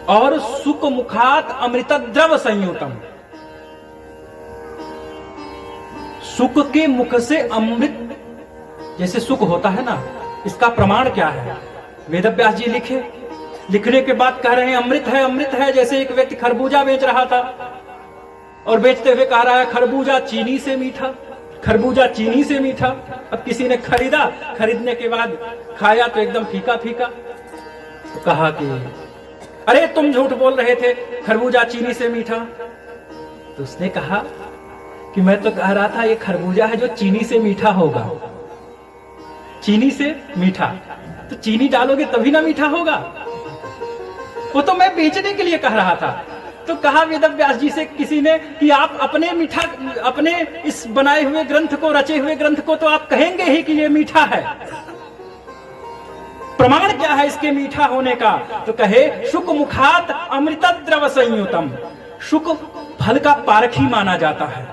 A: और सुक मुखात अमृतद्रव संयुतम, सुक के मुख से अमृत जैसे सुक होता है ना, इसका प्रमाण क्या है? वेदव्यास जी लिखने के बाद कह रहे हैं अमृत है, अमृत है। जैसे एक व्यक्ति खरबूजा बेच रहा था और बेचते हुए कह रहा है खरबूजा चीनी से मीठा, खरबूजा चीनी से मीठा। अब किसी ने खरीदा, खरीदने के बाद खाया तो एकदम फीका फीका। तो कहा कि अरे तुम झूठ बोल रहे थे, खरबूजा चीनी से मीठा। तो उसने कहा कि मैं तो कह रहा था ये खरबूजा है जो चीनी से मीठा होगा। चीनी से मीठा, तो चीनी डालोगे तभी ना मीठा होगा। वो तो मैं बेचने के लिए कह रहा था। तो कहा वेदव्यास जी से किसी ने कि आप अपने इस बनाए हुए ग्रंथ को, रचे हुए ग्रंथ को तो आप कहेंगे ही कि ये मीठा है, प्रमाण क्या है इसके मीठा होने का? तो कहे शुक मुखात अमृतद्रव संयुतम। शुक फल का पारखी माना जाता है,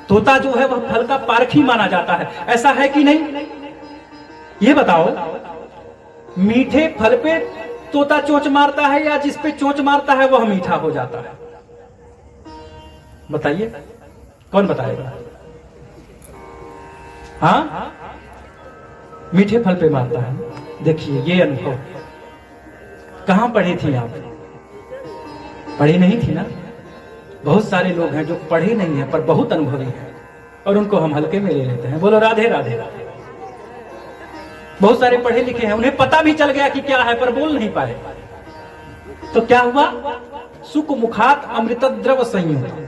A: तोता जो है वह फल का पारखी माना जाता है। ऐसा है कि नहीं? ये बताओ, मीठे फल पे तोता चोंच मारता है या जिस पे चोंच मारता है वह मीठा हो जाता है? बताइए, कौन बताएगा? हाँ, मीठे फल पे मारता है। देखिए ये अनुभव कहां पढ़ी थी आप? पढ़ी नहीं थी ना। बहुत सारे लोग हैं जो पढ़े नहीं है पर बहुत अनुभवी हैं और उनको हम हल्के में ले लेते हैं। बोलो राधे राधे राधे। बहुत सारे पढ़े लिखे हैं, उन्हें पता भी चल गया कि क्या है पर बोल नहीं पाए। तो क्या हुआ? सुक मुखात अमृतद्रव संयुत।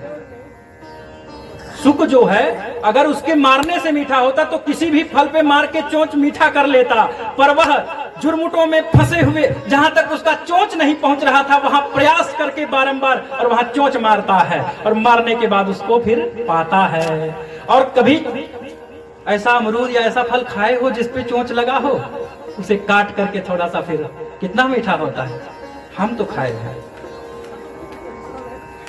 A: सुक जो है अगर उसके मारने से मीठा होता तो किसी भी फल पे मार के चोंच मीठा कर लेता, पर वह जुर्मुटों में फंसे हुए जहां तक उसका चोंच नहीं पहुंच रहा था वहां प्रयास करके बारंबार और वहां चोंच मारता है और मारने के बाद उसको फिर पाता है। और कभी ऐसा अमरूद या ऐसा फल खाए हो जिस पे चोंच लगा हो, उसे काट करके थोड़ा सा फिर कितना मीठा होता है? हम तो खाए हैं।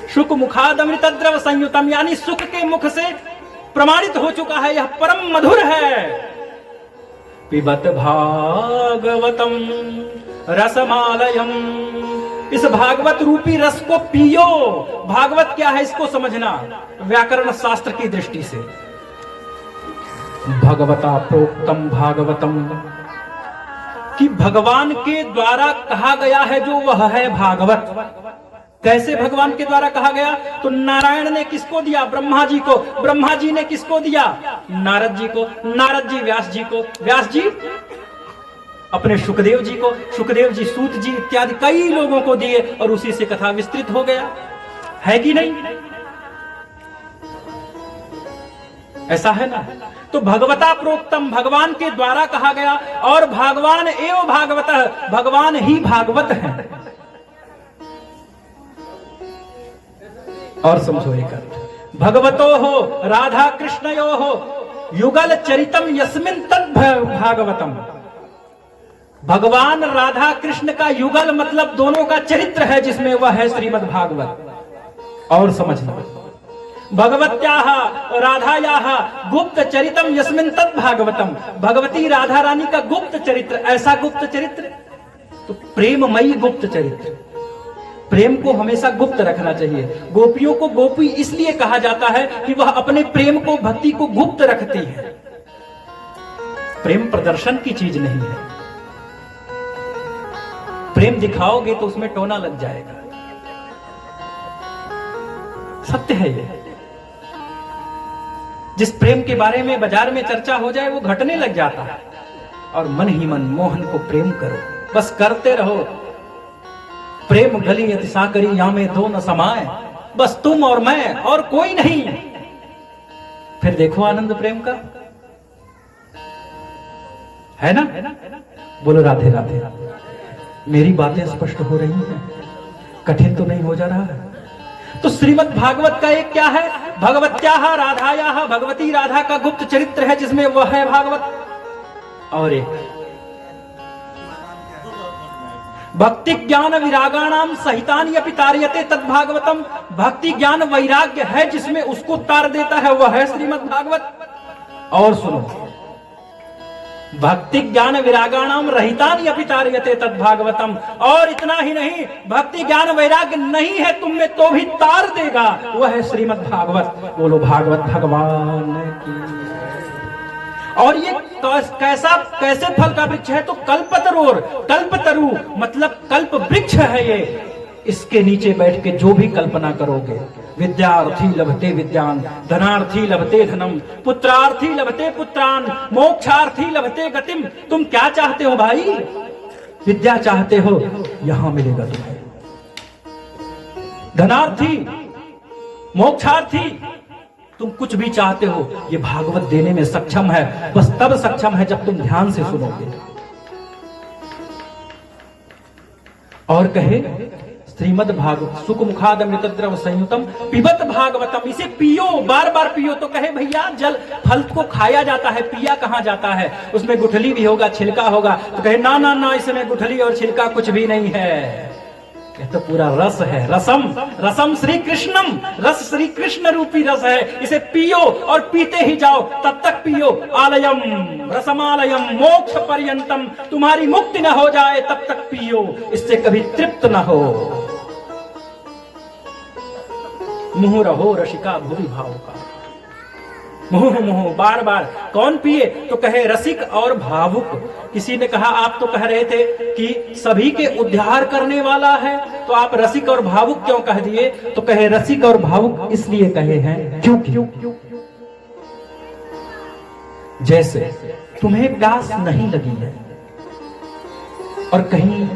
A: शुक मुखाद अमृतद्रव संयुतम, यानी सुख के मुख से प्रमाणित हो चुका है, यह परम मधुर है। पिबत भागवतम रसमालयम, इस भागवत रूपी रस को पियो। भागवत क्या है इसको समझना व्याकरण शास्त्र की दृष्टि से। भगवता प्रोक्तम भागवतम, कि भगवान के द्वारा कहा गया है जो वह है भागवत। कैसे भगवान के द्वारा कहा गया? तो नारायण ने किसको दिया? ब्रह्मा जी को। ब्रह्मा जी ने किसको दिया? नारद जी को। नारद जी व्यास जी को। व्यास जी अपने सुखदेव जी को। सुखदेव जी सूत जी इत्यादि कई लोगों को दिए और उसी से कथा विस्तृत हो गया। है कि नहीं? ऐसा है ना। तो भगवता प्रोक्तम, भगवान के द्वारा कहा गया। और भगवान एवं भागवतः, भगवान ही भागवत है। और समझो एक अर्थ, भगवतो हो राधा कृष्णयो हो युगल चरितम यस्मिन तद भागवतम। भगवान राधा कृष्ण का युगल मतलब दोनों का चरित्र है जिसमें वह है श्रीमद् भागवत। और समझना, भगवत्याः राधायाः गुप्त चरितम यस्मिन तद भागवतम। भगवती राधा रानी का गुप्त चरित्र, ऐसा गुप्त चरित्र तो प्रेममयी गुप्त चरित्र। प्रेम को हमेशा गुप्त रखना चाहिए। गोपियों को गोपी इसलिए कहा जाता है कि वह अपने प्रेम को, भक्ति को गुप्त रखती है। प्रेम प्रदर्शन की चीज नहीं है। प्रेम दिखाओगे तो उसमें टोना लग जाएगा। सत्य है ये। जिस प्रेम के बारे में बाजार में चर्चा हो जाए वो घटने लग जाता है। और मन ही मन मोहन को प्रेम करो, बस करते रहो। प्रेम गली अतिशा करी या में दो न समाए, बस तुम और मैं और कोई नहीं। फिर देखो आनंद प्रेम का, है ना? बोलो राधे राधे। मेरी बातें स्पष्ट हो रही हैं, कठिन तो नहीं हो जा रहा है? तो श्रीमद् भागवत का एक क्या है, भगवत्याः राधायाः, भगवती राधा का गुप्त चरित्र है जिसमें वह है भागवत। और एक भक्ति ज्ञान विरागाणाम सहितानि अपि तार्यते तद भागवतम, भक्ति ज्ञान वैराग्य है जिसमें उसको तार देता है, वह है श्रीमद् भागवत। और सुनो, भक्ति ज्ञान विरागाणाम रहितानि अपि तार्यते तद भागवतम, और इतना ही नहीं, भक्ति ज्ञान वैराग्य नहीं है तुम में तो भी तार देगा, वह है श्रीमद् भागवत। बोलो भागवत भगवान की। और ये कैसे फल का वृक्ष है? तो कल्पतरोर, कल्पतरु मतलब कल्प वृक्ष है ये। इसके नीचे बैठ के जो भी कल्पना करोगे, विद्यार्थी लभते विद्यान, धनार्थी लभते धनम, पुत्रार्थी लभते पुत्रान, मोक्षार्थी लभते गतिम। तुम क्या चाहते हो भाई? विद्या चाहते हो, यहां मिलेगा तुम्हें। धनार्थी, मोक्षार्थी, तुम कुछ भी चाहते हो, ये भागवत देने में सक्षम है। बस तब सक्षम है जब तुम ध्यान से सुनोगे। और कहे श्रीमद् भागवत सुख मुखादमृत द्रव संयुतम पिबत भागवतम, इसे पियो, बार बार पियो। तो कहे भैया जल फल को खाया जाता है, पिया कहां जाता है? उसमें गुठली भी होगा, छिलका होगा। तो कहे ना ना ना, इसमें गुठली और छिलका कुछ भी नहीं है, ये तो पूरा रस है। रसम, रसम श्री कृष्णम, रस श्री कृष्ण रूपी रस है। इसे पियो और पीते ही जाओ, तब तक पियो। आलयम रसमालयम मोक्ष पर्यंतम, तुम्हारी मुक्ति न हो जाए तब तक पियो, इससे कभी तृप्त न हो। मुहुर हो रसिका भूरि भाव का, मुहुः मुहुः बार बार। कौन पिए? तो कहे रसिक और भावुक। किसी ने कहा आप तो कह रहे थे कि सभी के उद्धार करने वाला है, तो आप रसिक और भावुक क्यों कह दिए? तो कहे रसिक और भावुक इसलिए कहे हैं क्योंकि जैसे तुम्हें प्यास नहीं लगी है और कहीं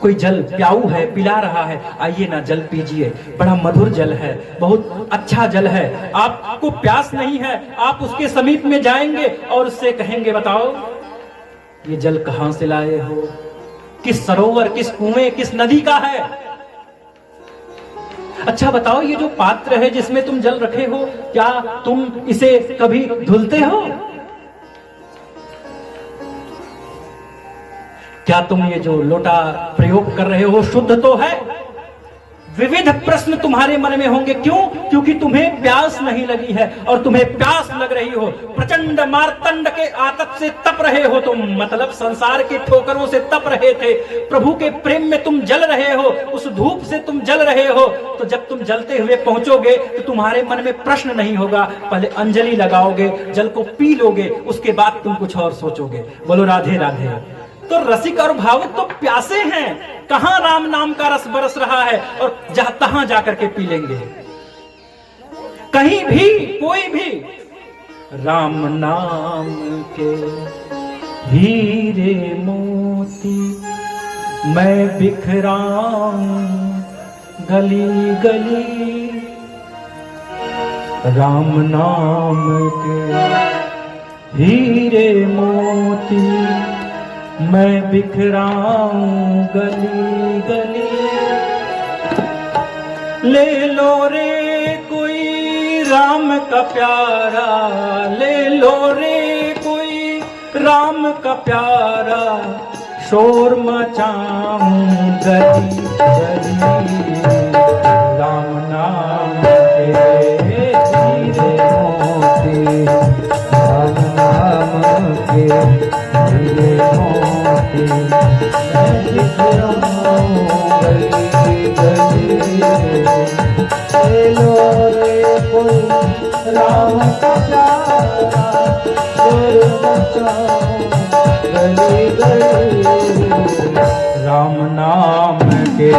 A: कोई जल प्याऊ है, पिला रहा है, आइए ना जल पीजिए, बड़ा मधुर जल है, बहुत अच्छा जल है। आपको प्यास नहीं है, आप उसके समीप में जाएंगे और उससे कहेंगे बताओ ये जल कहां से लाए हो, किस सरोवर, किस कुएं, किस नदी का है? अच्छा बताओ ये जो पात्र है जिसमें तुम जल रखे हो, क्या तुम इसे कभी धुलते हो? क्या तुम ये जो लोटा प्रयोग कर रहे हो शुद्ध तो है? विविध प्रश्न तुम्हारे मन में होंगे। क्यों? क्योंकि तुम्हें प्यास नहीं लगी है और तुम्हें प्यास लग रही हो। प्रचंड मार्तंड के आतप से तप रहे हो तुम, मतलब संसार के ठोकरों से तप रहे थे। प्रभु के प्रेम में तुम जल रहे हो, उस धूप से तुम जल रहे हो। तो जब तुम जलते हुए पहुंचोगे तो तुम्हारे मन में प्रश्न नहीं होगा, पहले अंजलि लगाओगे, जल को पी लोगे, उसके बाद तुम कुछ और सोचोगे। बोलो राधे राधे। तो रसिक और भावुक तो प्यासे हैं, कहां राम नाम का रस बरस रहा है और जहां तहां जाकर के पी लेंगे। कहीं भी कोई भी राम नाम के हीरे मोती मैं बिखराऊं गली गली, राम नाम के हीरे मोती मैं बिखराऊं गली गली। ले लो रे कोई राम का प्यारा, ले लो रे कोई राम का प्यारा, शोर मचाऊं गली गली, राम नाम के हीरे मोती, राम नाम के हीरे मोती मैं बिखराऊं गली गली। ले लो रे कोई राम का प्यारा, शोर मचाऊं गली गली, राम नाम के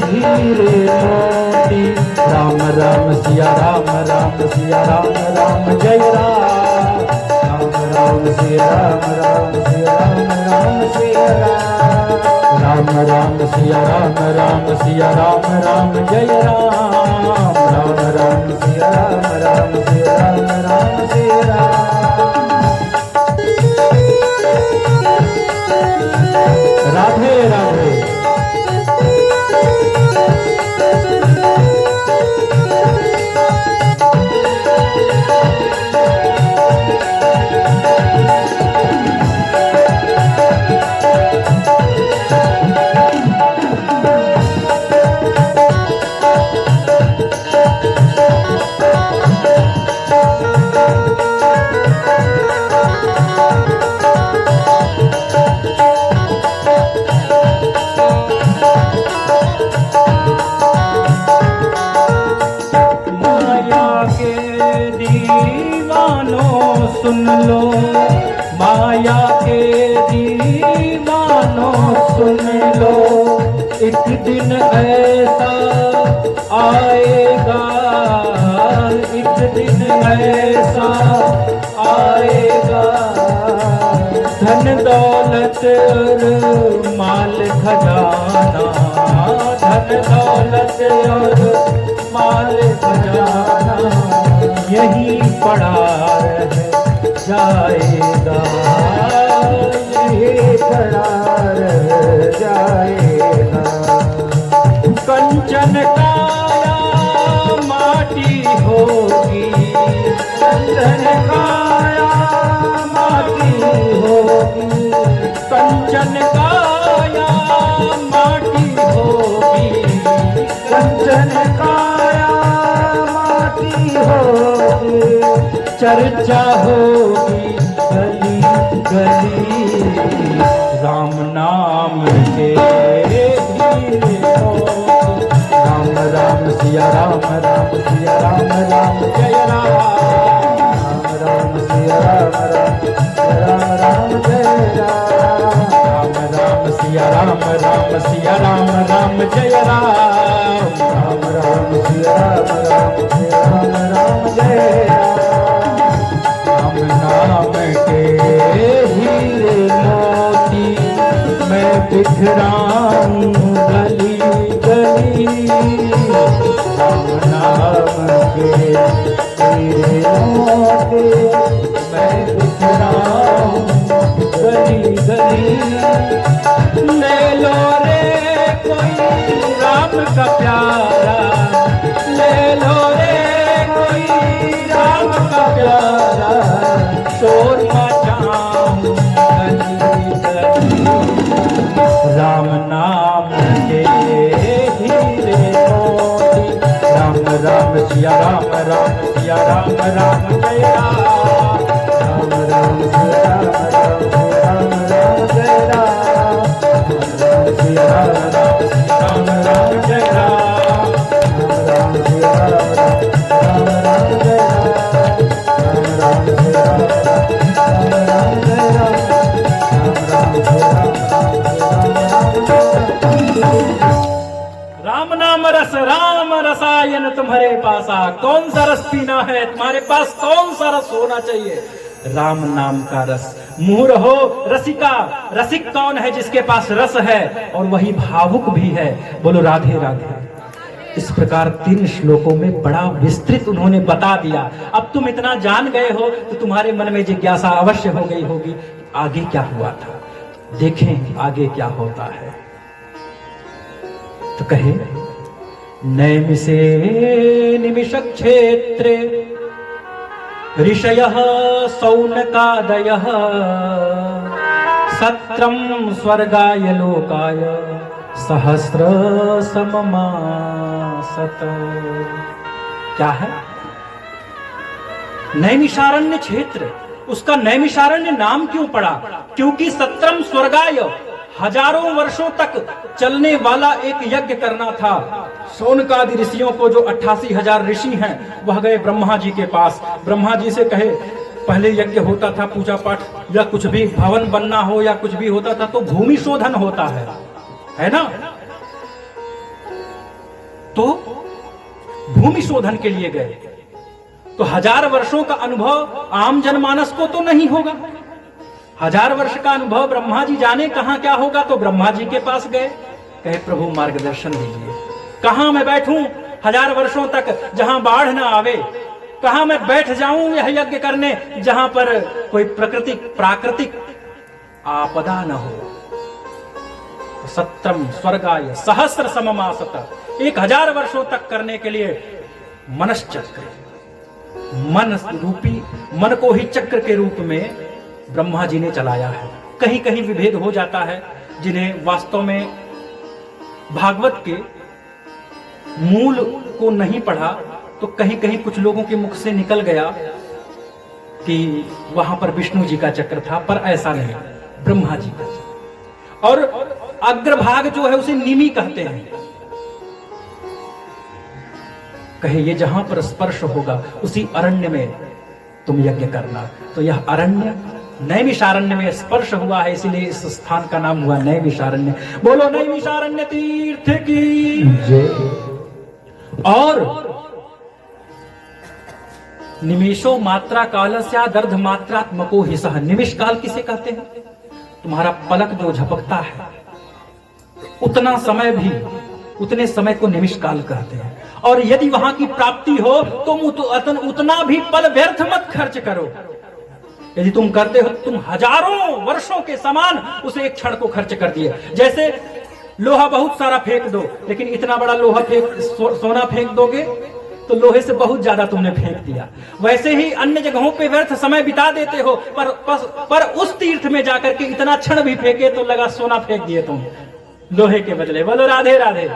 A: हीरे मोती। राम राम सिया राम, राम सिया राम, राम जय राम, राम राम सिया राम, राम सिया राम, राम सिया राम, राम
B: राम राम सिया राम राम सिया राम राम जय राम राम राम सिया राम सिया राम सिया राम। राधे राधे। सुन लो माया के दीवानों सुन लो, एक दिन ऐसा आएगा, एक दिन ऐसा आएगा, धन दौलत और माल खजाना, धन दौलत और माल खजाना यही पड़ा रह जाएगा, यही पड़ा रह जाएगा। कंचन काया माटी होगी, कंचन काया माटी होगी, कंचन काया माटी होगी, कंचन काया माटी होगी, चर्चा होगी गली गली, राम नाम के राम राम सिया राम राम सिया राम राम जय राम राम सिया राम राम जय राम राम सिया राम सिया राम जय राम राम सिया राम जय राम नाम के हीरे मोती मैं बिखराऊं गली गली, राम नाम के हीरे मोती मैं बिखराऊं गली गली। ले लो रे कोई राम का प्यारा, ले लो रे कोई राम का प्यारा, शोर मचाऊं गली गली, राम नाम के हीरे मोती, राम राम सिया राम सिया राम जय राम राम सिया राम जय राम सिया राम जय राम सिया राम जय
A: राम नाम रस राम रसायन तुम्हारे पासा, कौन सा रस पीना है तुम्हारे पास, कौन सा रस होना चाहिए, राम नाम का रस। मुँह रहो रसिका, रसिक कौन है जिसके पास रस है और वही भावुक भी है, बोलो राधे राधे। इस प्रकार 3 श्लोकों में बड़ा विस्तृत उन्होंने बता दिया। अब तुम इतना जान गए हो तो तुम्हारे मन में जिज्ञासा अवश्य हो गई होगी आगे क्या हुआ था, देखें आगे क्या होता है। तो कहे नैमिषे निमिष क्षेत्रे ऋषयः सौनकादयः सत्रम स्वर्गाय लोकाय सहस्र सममासत। क्या है नैमिषारण्य क्षेत्र, उसका नैमिषारण्य नाम क्यों पड़ा, क्योंकि सत्रम स्वर्गाय हजारों वर्षों तक चलने वाला एक यज्ञ करना था। सौनकादि ऋषियों को जो 88,000 ऋषि हैं वह गए ब्रह्मा जी के पास। ब्रह्मा जी से कहे पहले यज्ञ होता था, पूजा पाठ या कुछ भी भवन बनना हो या कुछ भी होता था तो भूमि शोधन होता है ना, तो भूमि शोधन के लिए गए। तो 1000 वर्षों का अनुभव आम जनमानस को तो नहीं होगा, 1000 वर्ष का अनुभव, ब्रह्मा जी जाने कहां क्या होगा। तो ब्रह्मा जी के पास गए, कहे प्रभु मार्गदर्शन दीजिए, कहां मैं बैठूं 1000 वर्षों तक, जहां बाढ़ ना आवे, कहां मैं बैठ जाऊं यह यज्ञ करने जहां पर कोई प्राकृतिक आपदा न हो। सत्रम स्वर्गाय सहस्र सममासत, 1000 वर्षों तक करने के लिए मनश्चक्र, मन रूपी, मन को ही चक्र के रूप में ब्रह्मा जी ने चलाया है। कहीं कहीं विभेद हो जाता है, जिन्हें वास्तव में भागवत के मूल को नहीं पढ़ा, तो कहीं कहीं कुछ लोगों के मुख से निकल गया कि वहां पर विष्णु जी का चक्र था, पर ऐसा नहीं, ब्रह्मा जी का चक्र। और अग्रभाग जो है उसे निमि कहते हैं। कहे ये जहां पर स्पर्श होगा उसी अरण्य में तुम यज्ञ करना। तो यह अरण्य नैमिषारण्य में स्पर्श हुआ है, इसीलिए इस स्थान का नाम हुआ नैमिषारण्य। बोलो नैमिषारण्य तीर्थ की जय। और निमेषो मात्रा कालस्या दर्ध मात्रात्मको ही सह। निमिष काल किसे कहते हैं? तुम्हारा पलक जो झपकता है, उतना समय भी, उतने समय को निमिष काल कहते हैं। और यदि वहां की प्राप्ति हो तो उतना भी पल व्यर्थ मत खर्च करो। यदि तुम करते हो, तुम हजारों वर्षों के समान उसे एक क्षण को खर्च कर दिए। जैसे लोहा बहुत सारा फेंक दो, लेकिन इतना बड़ा लोहा सोना फेंक दोगे तो लोहे से बहुत ज्यादा तुमने फेंक दिया। वैसे ही अन्य जगहों पे व्यर्थ समय बिता देते हो, पर उस तीर्थ में जाकर के इतना क्षण भी फेंके तो लगा सोना फेंक दिए तुम लोहे के बदले। बोलो राधे राधे।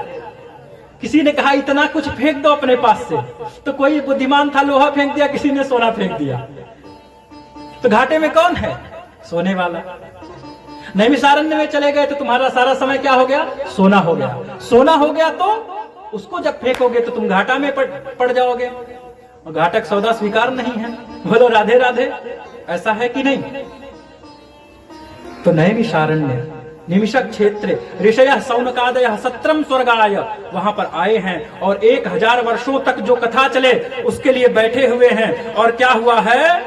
A: किसी ने कहा इतना कुछ फेंक दो अपने पास से, तो कोई बुद्धिमान था लोहा फेंक दिया, किसी ने सोना फेंक दिया। तो घाटे में कौन है? सोने वाला। नैमिषारण्य में चले गए तो तुम्हारा सारा समय क्या हो गया? सोना हो गया। सोना हो गया तो उसको जब फेंकोगे तो तुम घाटा में पड़ जाओगे, और घाटक सौदा स्वीकार नहीं है। बोलो राधे राधे। ऐसा है कि नहीं? तो नैमिषारण्य निमिषक क्षेत्र ऋषय सौनकादय सत्रम स्वर्गाय, वहां पर आए हैं और 1000 वर्षों तक जो कथा चले उसके लिए बैठे हुए हैं। और क्या हुआ है?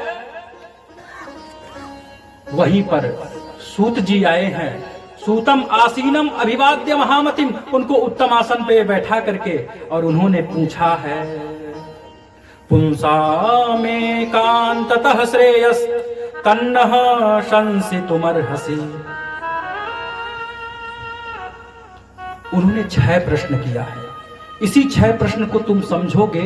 A: वहीं पर सूत जी आए हैं। सूतम आसीनम अभिवाद्य महामतिम, उनको उत्तम आसन पे बैठा करके और उन्होंने पूछा है, पुंसा में कांततः श्रेयस तन्नः शंसितुमर्हसि। उन्होंने 6 प्रश्न किया है। इसी 6 प्रश्न को तुम समझोगे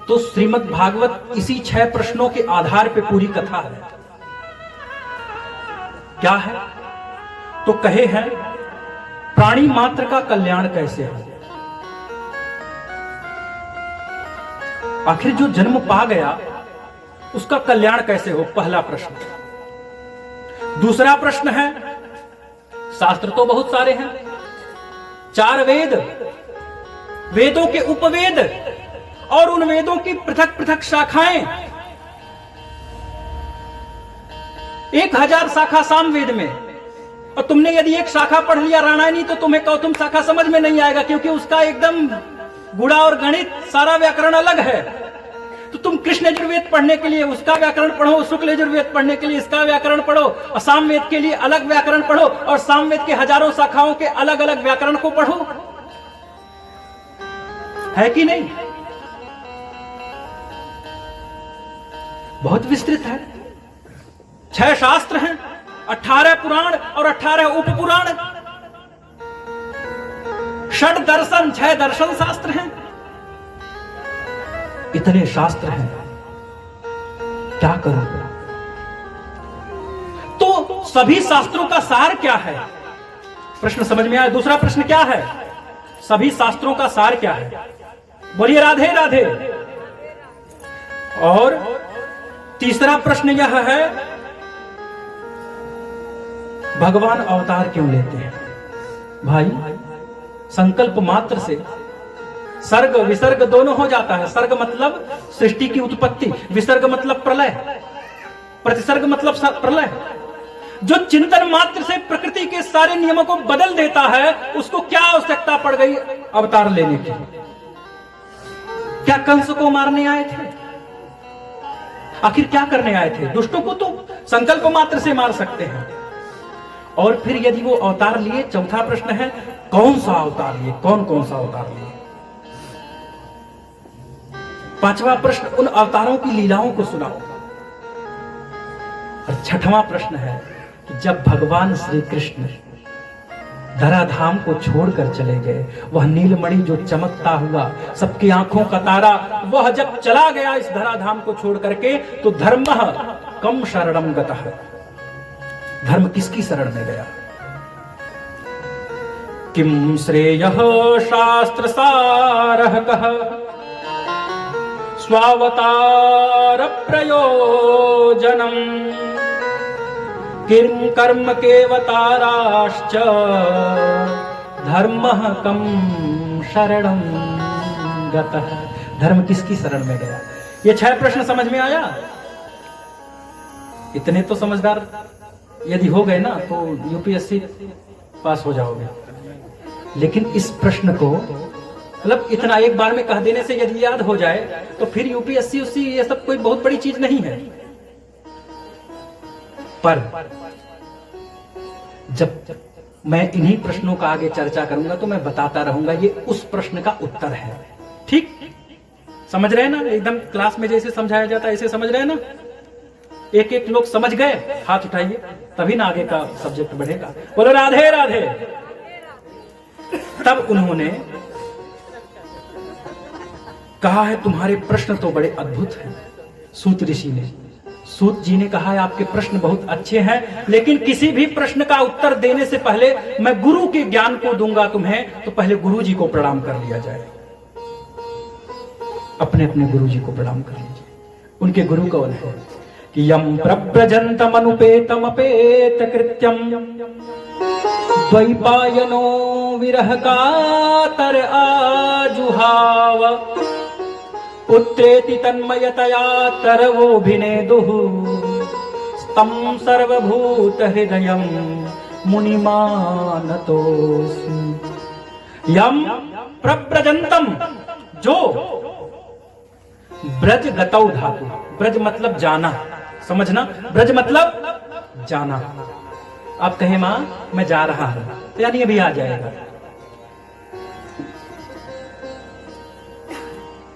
A: तो श्रीमद् भागवत इसी 6 प्रश्नों के आधार पे पूरी कथा है। क्या है? तो कहे हैं, प्राणी मात्र का कल्याण कैसे हो? आखिर जो जन्म पा गया उसका कल्याण कैसे हो? पहला प्रश्न। दूसरा प्रश्न है, शास्त्र तो बहुत सारे हैं, 4 वेद, वेदों के उपवेद और उन वेदों की पृथक पृथक शाखाएं। 1000 शाखा सामवेद में, और तुमने यदि एक शाखा पढ़ लिया रामायणी तो तुम्हें कौतुम शाखा समझ में नहीं आएगा, क्योंकि उसका एकदम गुड़ा और गणित सारा व्याकरण अलग है। तो तुम कृष्ण यजुर्वेद पढ़ने के लिए उसका व्याकरण पढ़ो, शुक्ल यजुर्वेद पढ़ने के लिए इसका व्याकरण पढ़ो, और सामवेद के लिए अलग व्याकरण पढ़ो, और सामवेद के हजारों शाखाओं के अलग अलग व्याकरण को पढ़ो। है कि नहीं? बहुत विस्तृत है। 6 शास्त्र हैं, 18 पुराण और 18 उपपुराण, 6 दर्शन, 6 दर्शन शास्त्र हैं। इतने शास्त्र हैं, क्या करूं? तो सभी शास्त्रों का सार क्या है? प्रश्न समझ में आया? दूसरा प्रश्न क्या है? सभी शास्त्रों का सार क्या है? बोलिए राधे राधे। और तीसरा प्रश्न यह है, भगवान अवतार क्यों लेते हैं? भाई, संकल्प मात्र से सर्ग विसर्ग दोनों हो जाता है। सर्ग मतलब सृष्टि की उत्पत्ति, विसर्ग मतलब प्रलय, प्रतिसर्ग मतलब प्रलय। जो चिंतन मात्र से प्रकृति के सारे नियमों को बदल देता है, उसको क्या आवश्यकता पड़ गई अवतार लेने की? क्या कंस को मारने आए थे? आखिर क्या करने आए थे? दुष्टों को तो संकल्प मात्र से मार सकते हैं। और फिर यदि वो अवतार लिए, चौथा प्रश्न है कौन सा अवतार लिए, कौन कौन सा अवतार लिए? पांचवा प्रश्न, उन अवतारों की लीलाओं को सुनाओ। और छठवां प्रश्न है कि जब भगवान श्री कृष्ण धराधाम को छोड़कर चले गए, वह नीलमणि जो चमकता हुआ सबकी आंखों का तारा, वह जब चला गया इस धराधाम को छोड़ करके, तो धर्म कम शरणम गतः, धर्म किसकी शरण में गया? किम श्रेयः शास्त्र सारः कः स्वावतार प्रयोजनम किं कर्म केवताराश्च धर्म कम शरणं गतः, धर्म किसकी शरण में गया? ये 6 प्रश्न समझ में आया? इतने तो समझदार यदि हो गए ना तो यूपीएससी पास हो जाओगे। लेकिन इस प्रश्न को मतलब इतना एक बार में कह देने से यदि याद हो जाए तो फिर यूपीएससी उसी ये सब कोई बहुत बड़ी चीज नहीं है। पर जब मैं इन्हीं प्रश्नों का आगे चर्चा करूंगा तो मैं बताता रहूंगा ये उस प्रश्न का उत्तर है। ठीक समझ रहे हैं ना? एकदम क्लास में जैसे समझाया जाता है ऐसे समझ रहे हैं ना? एक एक लोग समझ गए, हाथ उठाइए, तभी ना आगे का सब्जेक्ट बढ़ेगा। बोलो राधे राधे। तब उन्होंने कहा है तुम्हारे प्रश्न तो बड़े अद्भुत हैं। सूत ऋषि ने, सूत जी ने कहा है आपके प्रश्न बहुत अच्छे हैं, लेकिन किसी भी प्रश्न का उत्तर देने से पहले मैं गुरु के ज्ञान को दूंगा तुम्हें, तो पहले गुरु जी को प्रणाम कर लिया जाए। अपने अपने गुरु जी को प्रणाम कर लीजिए। उनके गुरु कौन है? कि यम प्रव्रजंतम अनुपेतम अपेत कृत्यम द्वैपायनो विरह कातर आजुहाव उत्रेति तन्मयतया तरवोभिनेदुः स्तम सर्वभूत हृदयं मुनिमानतोस्मि। यम प्रव्रजंतम, जो ब्रज गतौ धातु, ब्रज मतलब जाना, समझना, ब्रज मतलब जाना। आप कहे मां मैं जा रहा हूं, तो यानी अभी आ जाएगा।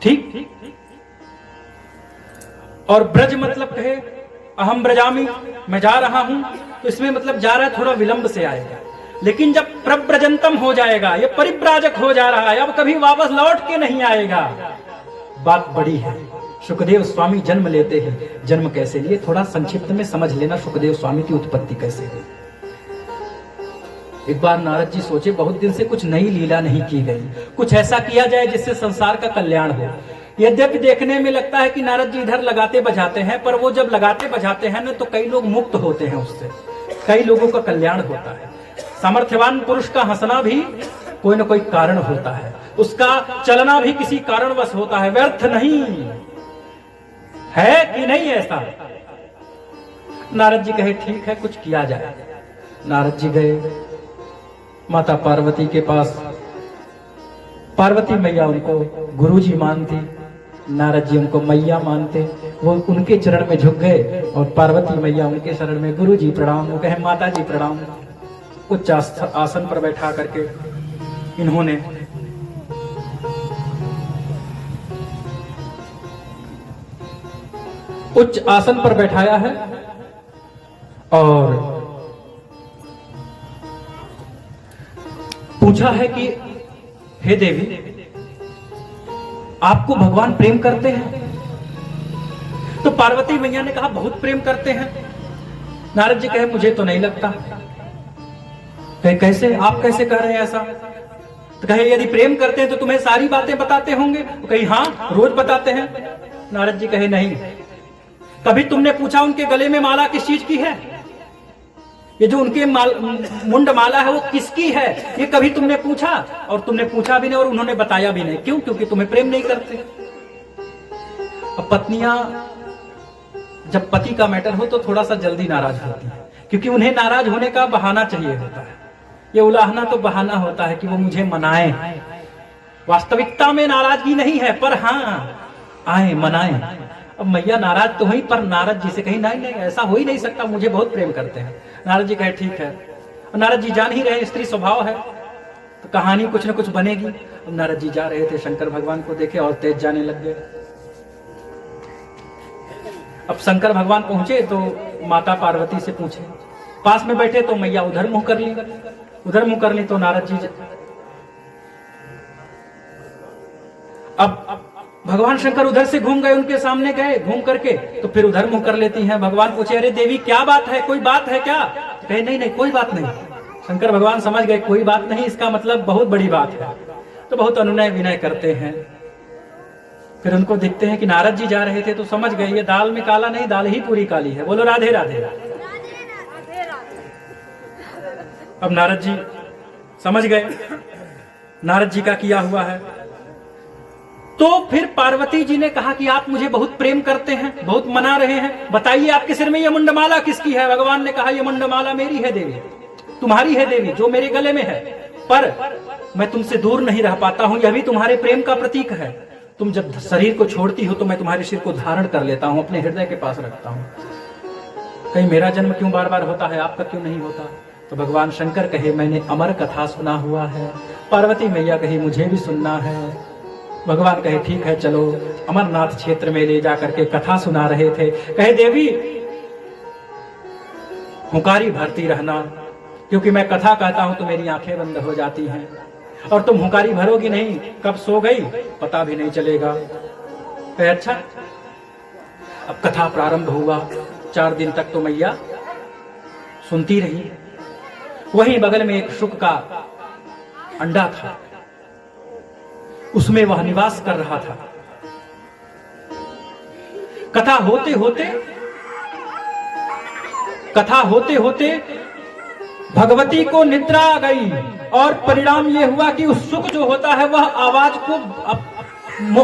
A: ठीक। और ब्रज मतलब कहे अहम ब्रजामी, मैं जा रहा हूं, तो इसमें मतलब जा रहा है थोड़ा विलंब से आएगा। लेकिन जब प्रव्रजंतम हो जाएगा, ये परिव्राजक हो जा रहा है, अब कभी वापस लौट के नहीं आएगा। बात बड़ी है। सुखदेव स्वामी जन्म लेते हैं, जन्म कैसे लिए थोड़ा संक्षिप्त में समझ लेना। सुखदेव स्वामी की उत्पत्ति कैसे हुई। एक बार नारद जी सोचे बहुत दिन से कुछ नई लीला नहीं की गई, कुछ ऐसा किया जाए जिससे संसार का कल्याण हो। यद्यपि देखने में लगता है कि नारद जी इधर लगाते बजाते हैं, पर वो जब लगाते बजाते हैं ना तो कई लोग मुक्त होते हैं उससे, कई लोगों का कल्याण होता है। सामर्थ्यवान पुरुष का हंसना भी कोई ना कोई कारण होता है, उसका चलना भी किसी कारणवश होता है, व्यर्थ नहीं है कि नहीं ऐसा? नारद जी कहे ठीक है कुछ किया जाए। नारद जी गए माता पार्वती के पास। पार्वती मैया उनको गुरुजी मानती, नारद जी उनको मैया मानते। वो उनके चरण में झुक गए और पार्वती मैया उनके शरण में गुरुजी प्रणाम। वो कहे माता जी प्रणाम। उच्च आसन पर बैठा करके इन्होंने उच्च आसन पर बैठाया है और पूछा है कि हे देवी आपको भगवान प्रेम करते हैं? तो पार्वती मैया ने कहा बहुत प्रेम करते हैं। नारद जी कहे मुझे तो नहीं लगता। कहे कैसे, आप कैसे कह रहे हैं ऐसा? तो कहे यदि प्रेम करते हैं तो तुम्हें सारी बातें बताते होंगे। तो कही हाँ रोज बताते हैं। नारद जी कहे नहीं। कभी तुमने पूछा उनके गले में माला किस चीज की है? ये जो उनके मुंड माला है वो किसकी है, ये कभी तुमने पूछा? और तुमने पूछा भी नहीं और उन्होंने बताया भी नहीं। क्यों? क्योंकि तुम्हें प्रेम नहीं करते। अब पत्नियां जब पति का मैटर हो तो थोड़ा सा जल्दी नाराज होती है, क्योंकि उन्हें नाराज होने का बहाना चाहिए होता है। ये उलाहना तो बहाना होता है कि वो मुझे मनाए। वास्तविकता में नाराजगी नहीं है, पर हाँ आए मनाए। अब मैया नाराज तो हुई, पर नारद जी से कही नहीं नहीं ऐसा हो ही नहीं सकता, मुझे बहुत प्रेम करते हैं। नारद जी कहे ठीक है। और नारद जी जान ही रहे स्त्री स्वभाव है तो कहानी कुछ न कुछ बनेगी। अब नारद जी जा रहे थे, शंकर भगवान को देखे और तेज जाने लग गए। अब शंकर भगवान पहुंचे तो माता पार्वती से पूछे, पास में बैठे तो मैया उधर मुंह कर ली, उधर मुंह कर ली तो नारद जी। अब भगवान शंकर उधर से घूम गए, उनके सामने गए, घूम करके तो फिर उधर मुंह कर लेती हैं। भगवान पूछे अरे देवी क्या बात है, कोई बात है क्या? कहे नहीं नहीं कोई बात नहीं। शंकर भगवान समझ गए कोई बात नहीं, इसका मतलब बहुत बड़ी बात है, तो बहुत अनुनय विनय करते हैं। फिर उनको देखते हैं कि नारद जी जा रहे थे तो समझ गए ये दाल में काला नहीं, दाल ही पूरी काली है। बोलो राधे राधे। अब नारद जी समझ गए नारद जी का किया हुआ है। तो फिर पार्वती जी ने कहा कि आप मुझे बहुत प्रेम करते हैं, बहुत मना रहे हैं, बताइए आपके सिर में ये मुंडमाला किसकी है? भगवान ने कहा ये मुंडमाला मेरी है देवी, तुम्हारी है देवी, जो मेरे गले में है, पर मैं तुमसे दूर नहीं रह पाता हूं, यह भी तुम्हारे प्रेम का प्रतीक है। तुम जब शरीर को छोड़ती हो तो मैं तुम्हारे सिर को धारण कर लेता हूं, अपने हृदय के पास रखता हूं। कहीं मेरा जन्म क्यों बार बार होता है, आपका क्यों नहीं होता? तो भगवान शंकर कहे मैंने अमर कथा सुना हुआ है। पार्वती मैया कही मुझे भी सुनना है। भगवान कहे ठीक है चलो। अमरनाथ क्षेत्र में ले जाकर के कथा सुना रहे थे। कहे देवी हुंकारी भरती रहना, क्योंकि मैं कथा कहता हूं तो मेरी आंखें बंद हो जाती हैं और तुम हुंकारी भरोगी नहीं, कब सो गई पता भी नहीं चलेगा। कहे अच्छा। अब कथा प्रारंभ हुआ। 4 दिन तक तो मैया सुनती रही। वहीं बगल में एक शुक का अंडा था, उसमें वह निवास कर रहा था। कथा होते होते भगवती को निद्रा आ गई और परिणाम यह हुआ कि उस सुख जो होता है वह आवाज को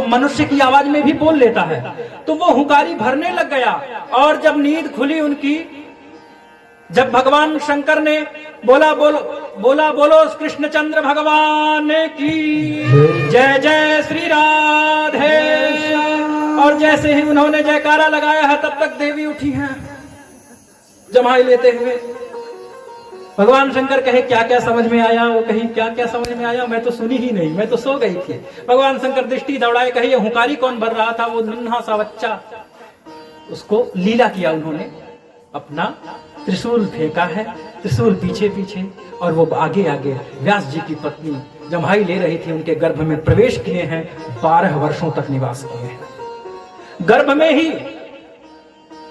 A: मनुष्य की आवाज में भी बोल लेता है, तो वो हुंकारी भरने लग गया। और जब नींद खुली उनकी, जब भगवान शंकर ने बोला बोलो कृष्णचंद्र भगवान की जय जय श्री राधे, और जैसे ही उन्होंने जयकारा लगाया है तब तक देवी उठी हैं जमाई लेते हुए। भगवान शंकर कहे क्या क्या समझ में आया? वो कहीं क्या क्या समझ में आया, मैं तो सुनी ही नहीं, मैं तो सो गई थी। भगवान शंकर दृष्टि दौड़ाए, कहे ये हुंकारी कौन भर रहा था? वो नन्हा सा बच्चा। उसको लीला किया उन्होंने, अपना त्रिशूल फेंका है, त्रिशूल पीछे पीछे, और वो आगे आगे व्यास जी की पत्नी जम्हाई ले रही थी, उनके गर्भ में प्रवेश किए हैं। 12 वर्षों तक निवास किए हैं। गर्भ में ही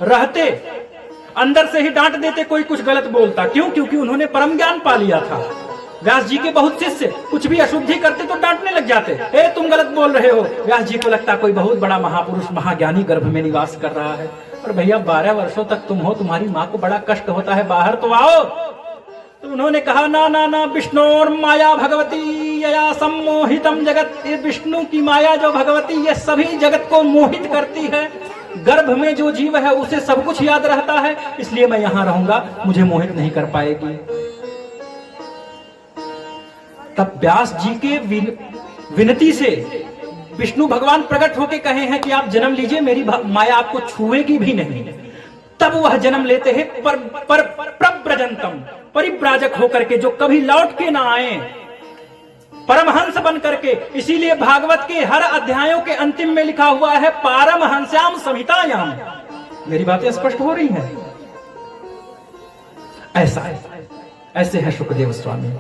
A: रहते अंदर से ही डांट देते कोई कुछ गलत बोलता। क्यों? क्योंकि उन्होंने परम ज्ञान पा लिया था। व्यास जी के बहुत शिष्य कुछ भी अशुद्धि करते तो डांटने लग जाते, ए तुम गलत बोल रहे हो। व्यास जी को लगता कोई बहुत बड़ा महापुरुष महाज्ञानी गर्भ में निवास कर रहा है। और भैया 12 वर्षों तक तुम हो, तुम्हारी माँ को बड़ा कष्ट होता है, बाहर तो आओ। तो उन्होंने कहा ना ना ना, विष्णुर माया भगवती यया सम्मोहितम जगत। ये विष्णु की माया जो भगवती, ये सभी जगत को मोहित करती है। गर्भ में जो जीव है उसे सब कुछ याद रहता है, इसलिए मैं यहां रहूंगा, मुझे मोहित नहीं कर पाएगी। तब व्यास जी के विनती से विष्णु भगवान प्रकट होकर कहे हैं कि आप जन्म लीजिए, मेरी माया आपको छुएगी भी नहीं। तब वह जन्म लेते हैं प्रव्रजंतम, परिव्राजक होकर के, जो कभी लौट के ना आए, परमहंस बन करके। इसीलिए भागवत के हर अध्यायों के अंतिम में लिखा हुआ है पारमहंस्याम संहितायाम। मेरी बातें स्पष्ट हो रही हैं? ऐसे है शुकदेव स्वामी।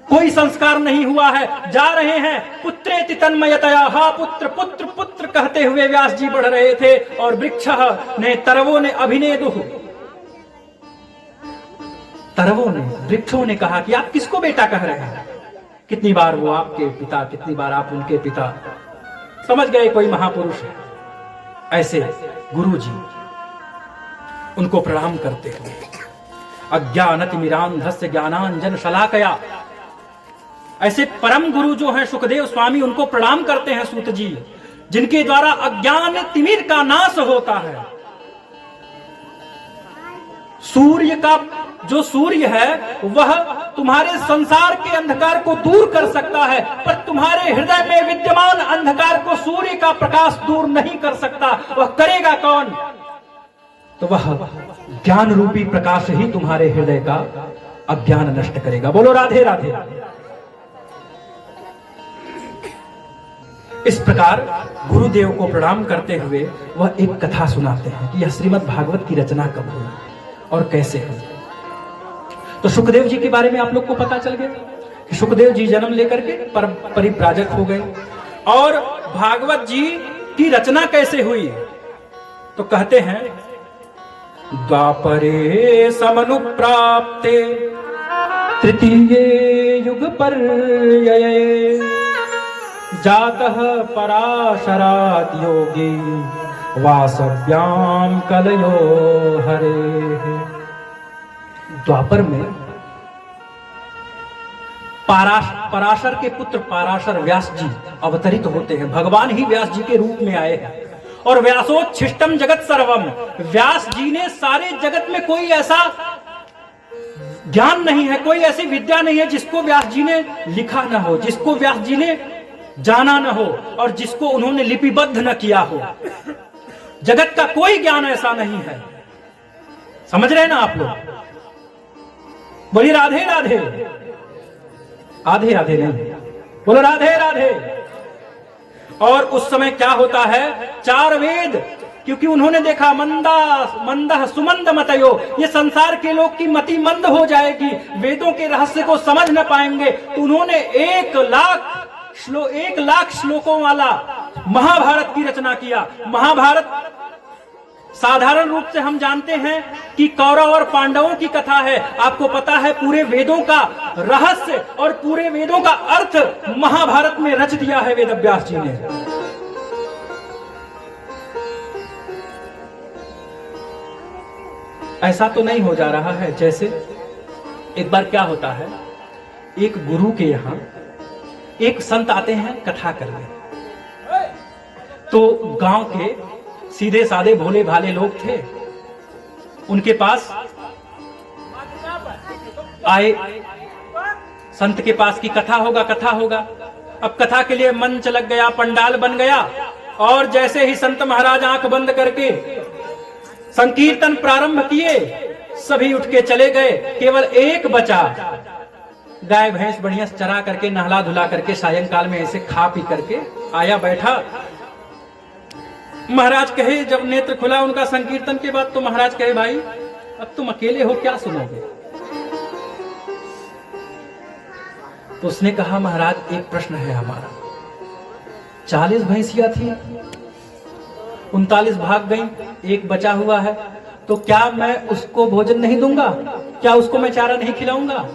A: कोई संस्कार नहीं हुआ है, जा रहे हैं पुत्रेति तन्मयतया, हा पुत्र पुत्र पुत्र कहते हुए व्यास जी बढ़ रहे थे। और वृक्षः ने तरवों ने अभिनेदुः, तरवों ने वृक्षों ने कहा कि आप किसको बेटा कह रहे हैं? कितनी बार वो आपके पिता, कितनी बार आप उनके पिता। समझ गए कोई महापुरुष है। ऐसे गुरुजी उनको प्रणाम करते हुए, अज्ञानतिमिरान्धस्य ज्ञानांजन शलाकया, ऐसे परम गुरु जो हैं सुखदेव स्वामी, उनको प्रणाम करते हैं सूत जी, जिनके द्वारा अज्ञान तिमिर का नाश होता है। सूर्य का जो सूर्य है वह तुम्हारे संसार के अंधकार को दूर कर सकता है, पर तुम्हारे हृदय में विद्यमान अंधकार को सूर्य का प्रकाश दूर नहीं कर सकता। वह करेगा कौन? तो वह ज्ञान रूपी प्रकाश ही तुम्हारे हृदय का अज्ञान नष्ट करेगा। बोलो राधे राधे। इस प्रकार गुरुदेव को प्रणाम करते हुए वह एक कथा सुनाते हैं कि यह श्रीमद् भागवत की रचना कब हुई और कैसे हुई। तो सुखदेव जी के बारे में आप लोग को पता चल गया कि सुखदेव जी जन्म लेकर के परिव्राजक हो गए। और भागवत जी की रचना कैसे हुई? तो कहते हैं द्वापरे समनुप्राप्ते तृतीये युग पर्यये जातः पराशरात् योगी वासव्याम कलयो हरे। द्वापर में पराशर के पुत्र पराशर व्यास जी अवतरित होते हैं। भगवान ही व्यास जी के रूप में आए हैं। और व्यासोच्छिष्टम जगत सर्वम, व्यास जी ने सारे जगत में कोई ऐसा ज्ञान नहीं है, कोई ऐसी विद्या नहीं है जिसको व्यास जी ने लिखा न हो, जिसको व्यास जी ने जाना न हो और जिसको उन्होंने लिपिबद्ध न किया हो। जगत का कोई ज्ञान ऐसा नहीं है। समझ रहे हैं ना आप लोग? बोलिए राधे राधे। आधे आधे नहीं, बोलो राधे राधे। और उस समय क्या होता है? 4 वेद, क्योंकि उन्होंने देखा मंदः सुमंद मतयो, ये संसार के लोग की मति मंद हो जाएगी, वेदों के रहस्य को समझ न पाएंगे। तो उन्होंने 1 लाख श्लोकों वाला महाभारत की रचना किया। महाभारत साधारण रूप से हम जानते हैं कि कौरव और पांडवों की कथा है। आपको पता है पूरे वेदों का रहस्य और पूरे वेदों का अर्थ महाभारत में रच दिया है वेद व्यास जी ने। ऐसा तो नहीं हो जा रहा है जैसे एक बार क्या होता है, एक गुरु के यहां एक संत आते हैं कथा करने। तो गांव के सीधे साधे भोले भाले लोग थे, उनके पास आए। संत के पास की कथा होगा कथा होगा। अब कथा के लिए मंच लग गया, पंडाल बन गया। और जैसे ही संत महाराज आंख बंद करके संकीर्तन प्रारंभ किए, सभी उठ के चले गए। केवल एक बचा, गाय भैंस बढ़िया चरा करके नहला धुला करके सायंकाल में ऐसे खा पी करके आया, बैठा। महाराज कहे, जब नेत्र खुला उनका संकीर्तन के बाद, तो महाराज कहे, भाई अब तुम अकेले हो, क्या सुनोगे? तो उसने कहा, महाराज एक प्रश्न है हमारा। 40 भैंसियां थी, 39 भाग गई, एक बचा हुआ है, तो क्या मैं उसको भोजन नहीं दूंगा? क्या उसको मैं चारा नहीं खिलाऊंगा?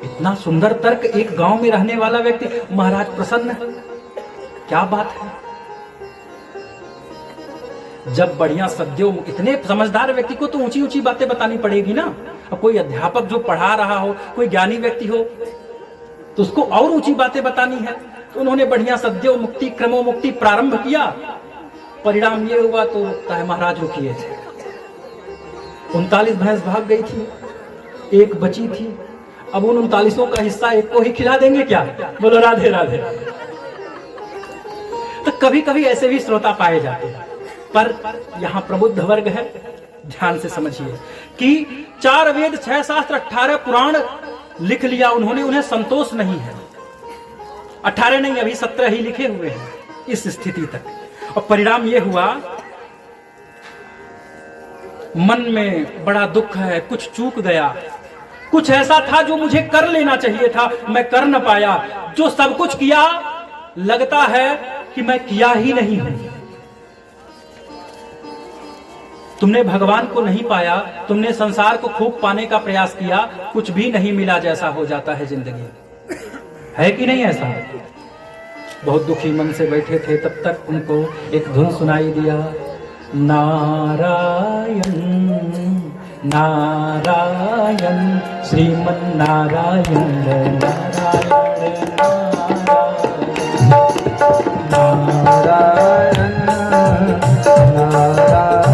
A: इतना सुंदर तर्क एक गांव में रहने वाला व्यक्ति। महाराज प्रसन्न, क्या बात है? जब बढ़िया सद्यो, इतने समझदार व्यक्ति को तो ऊंची ऊंची बातें बतानी पड़ेगी ना। अब कोई अध्यापक जो पढ़ा रहा हो, कोई ज्ञानी व्यक्ति हो, तो उसको और ऊंची बातें बतानी है। तो उन्होंने बढ़िया सद्यो मुक्ति क्रमो मुक्ति प्रारंभ किया। परिणाम ये हुआ, तो लगता है महाराज वो किए थे। 39 भैंस भाग गई थी, एक बची थी। अब उन 39 का हिस्सा एक को ही खिला देंगे क्या? बोलो राधे राधे। तो कभी कभी ऐसे भी श्रोता पाए जाते हैं, पर यहां प्रबुद्ध वर्ग है। ध्यान से समझिए कि 4 वेद 6 शास्त्र 18 पुराण लिख लिया उन्होंने, उन्हें संतोष नहीं है। 18 नहीं, अभी 17 ही लिखे हुए हैं इस स्थिति तक। और परिणाम यह हुआ, मन में बड़ा दुख है, कुछ चूक गया, कुछ ऐसा था जो मुझे कर लेना चाहिए था, मैं कर न पाया। जो सब कुछ किया, लगता है कि मैं किया ही नहीं हूं। तुमने भगवान को नहीं पाया, तुमने संसार को खूब पाने का प्रयास किया, कुछ भी नहीं मिला जैसा हो जाता है जिंदगी। है कि नहीं ऐसा? बहुत दुखी मन से बैठे थे, तब तक उनको एक धुन सुनाई दिया, नारायण नारायण श्रीमन नारायण नारायण नारायण नारायण नारायण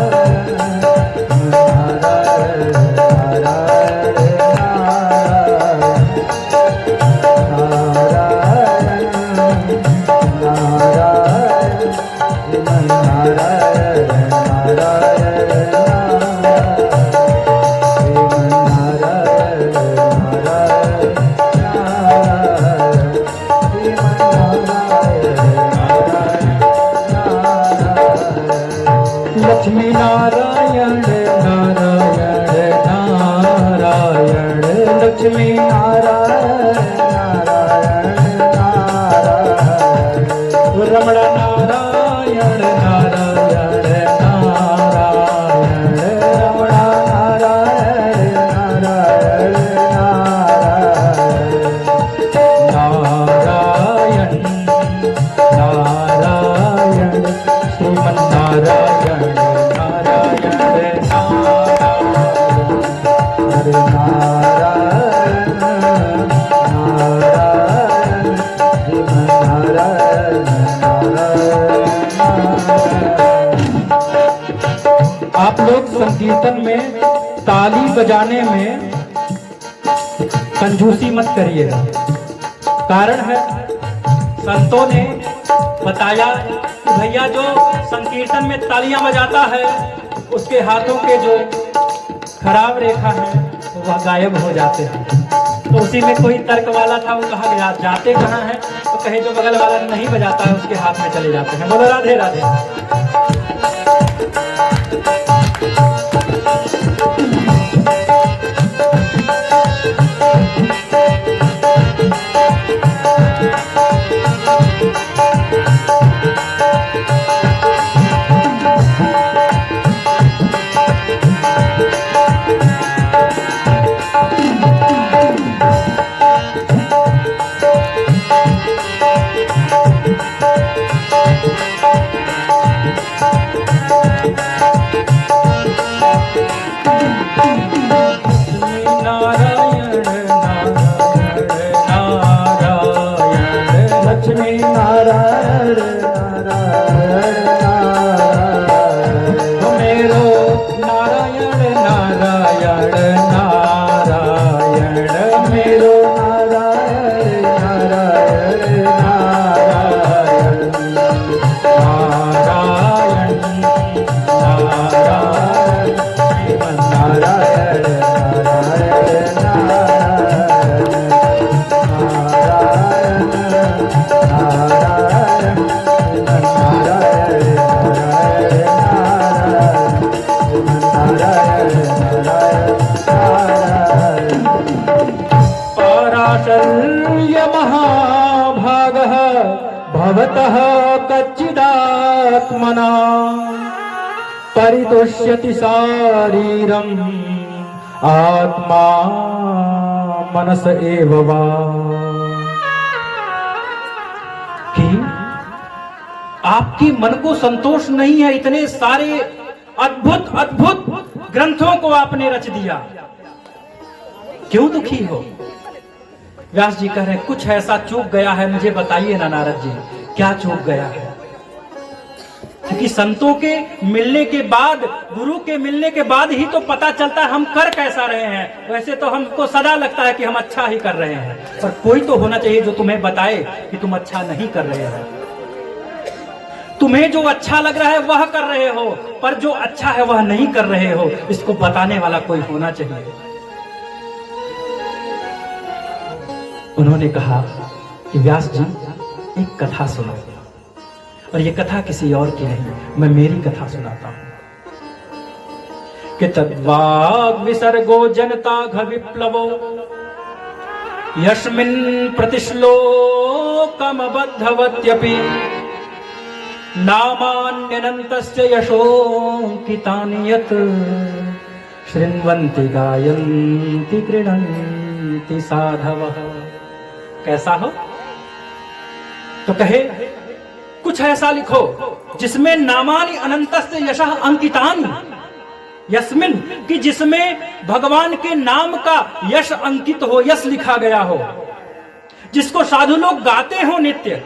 B: लक्ष्मी नारायण नारायण नारायण रमण नारायण नारायण नारायण रमण नारायण नारायण नारायण नारायण श्रीमन्नारायण नारायण हरे नारायण नारायण श्रीमन्नारायण नारायण। आप लोग संकीर्तन में ताली बजाने में कंजूसी मत करिएगा। कारण है संतों ने बताया कि भैया जो संकीर्तन में तालियां बजाता है उसके हाथों के जो खराब रेखा है वह गायब हो जाते हैं। तो उसी में कोई तर्क वाला था, वो कहा गया जाते कहाँ हैं, तो कहे जो बगल वाला नहीं बजाता है उसके हाथ में चले जाते हैं। बोलो राधे राधे। लक्ष्मी नारायण नारायण नारायण मेरो नारायण नारायण नारायण मेरो नारायण नारायण नारायण नारायण नारायण श्रीमन्नारायण नारायण पराशर्य महाभागः भवतः कच्चिदात्मना परितुष्यति शारीरम् आत्मा मनस एव वा। कि आपकी मन को संतोष नहीं है, इतने सारे अद्भुत अद्भुत ग्रंथों को आपने रच दिया, क्यों दुखी हो? व्यास जी कह रहे हैं कुछ ऐसा चूक गया है, मुझे बताइए ना नारद जी, क्या चूक गया है? क्योंकि संतों के मिलने के बाद, गुरु के मिलने के बाद ही तो पता चलता है हम कर कैसा रहे हैं। वैसे तो हमको सदा लगता है कि हम अच्छा ही कर रहे हैं, पर कोई तो होना चाहिए जो तुम्हें बताए कि तुम अच्छा नहीं कर रहे हो। तुम्हें जो अच्छा लग रहा है वह कर रहे हो, पर जो अच्छा है वह नहीं कर रहे हो, इसको बताने वाला कोई होना चाहिए। उन्होंने कहा कि व्यास जी एक कथा सुनो, और ये कथा किसी और की नहीं, मैं मेरी कथा सुनाता हूं कि तद्वाग विसर्गो जनता घ विप्लवो यस्मिन् प्रतिश्लोकमबद्धवत्यपि नामान्यनन्तस्य यशोऽङ्कितानि यत् शृण्वन्ति गायन्ति गृह्णन्ति साधवः। कैसा हो? तो कहे कुछ ऐसा लिखो जिसमें नामानि अनंतस्य यशः अंकितानि, यस्मिन कि जिसमें भगवान के नाम का यश अंकित हो, यश लिखा गया हो, जिसको साधु लोग गाते हो नित्य।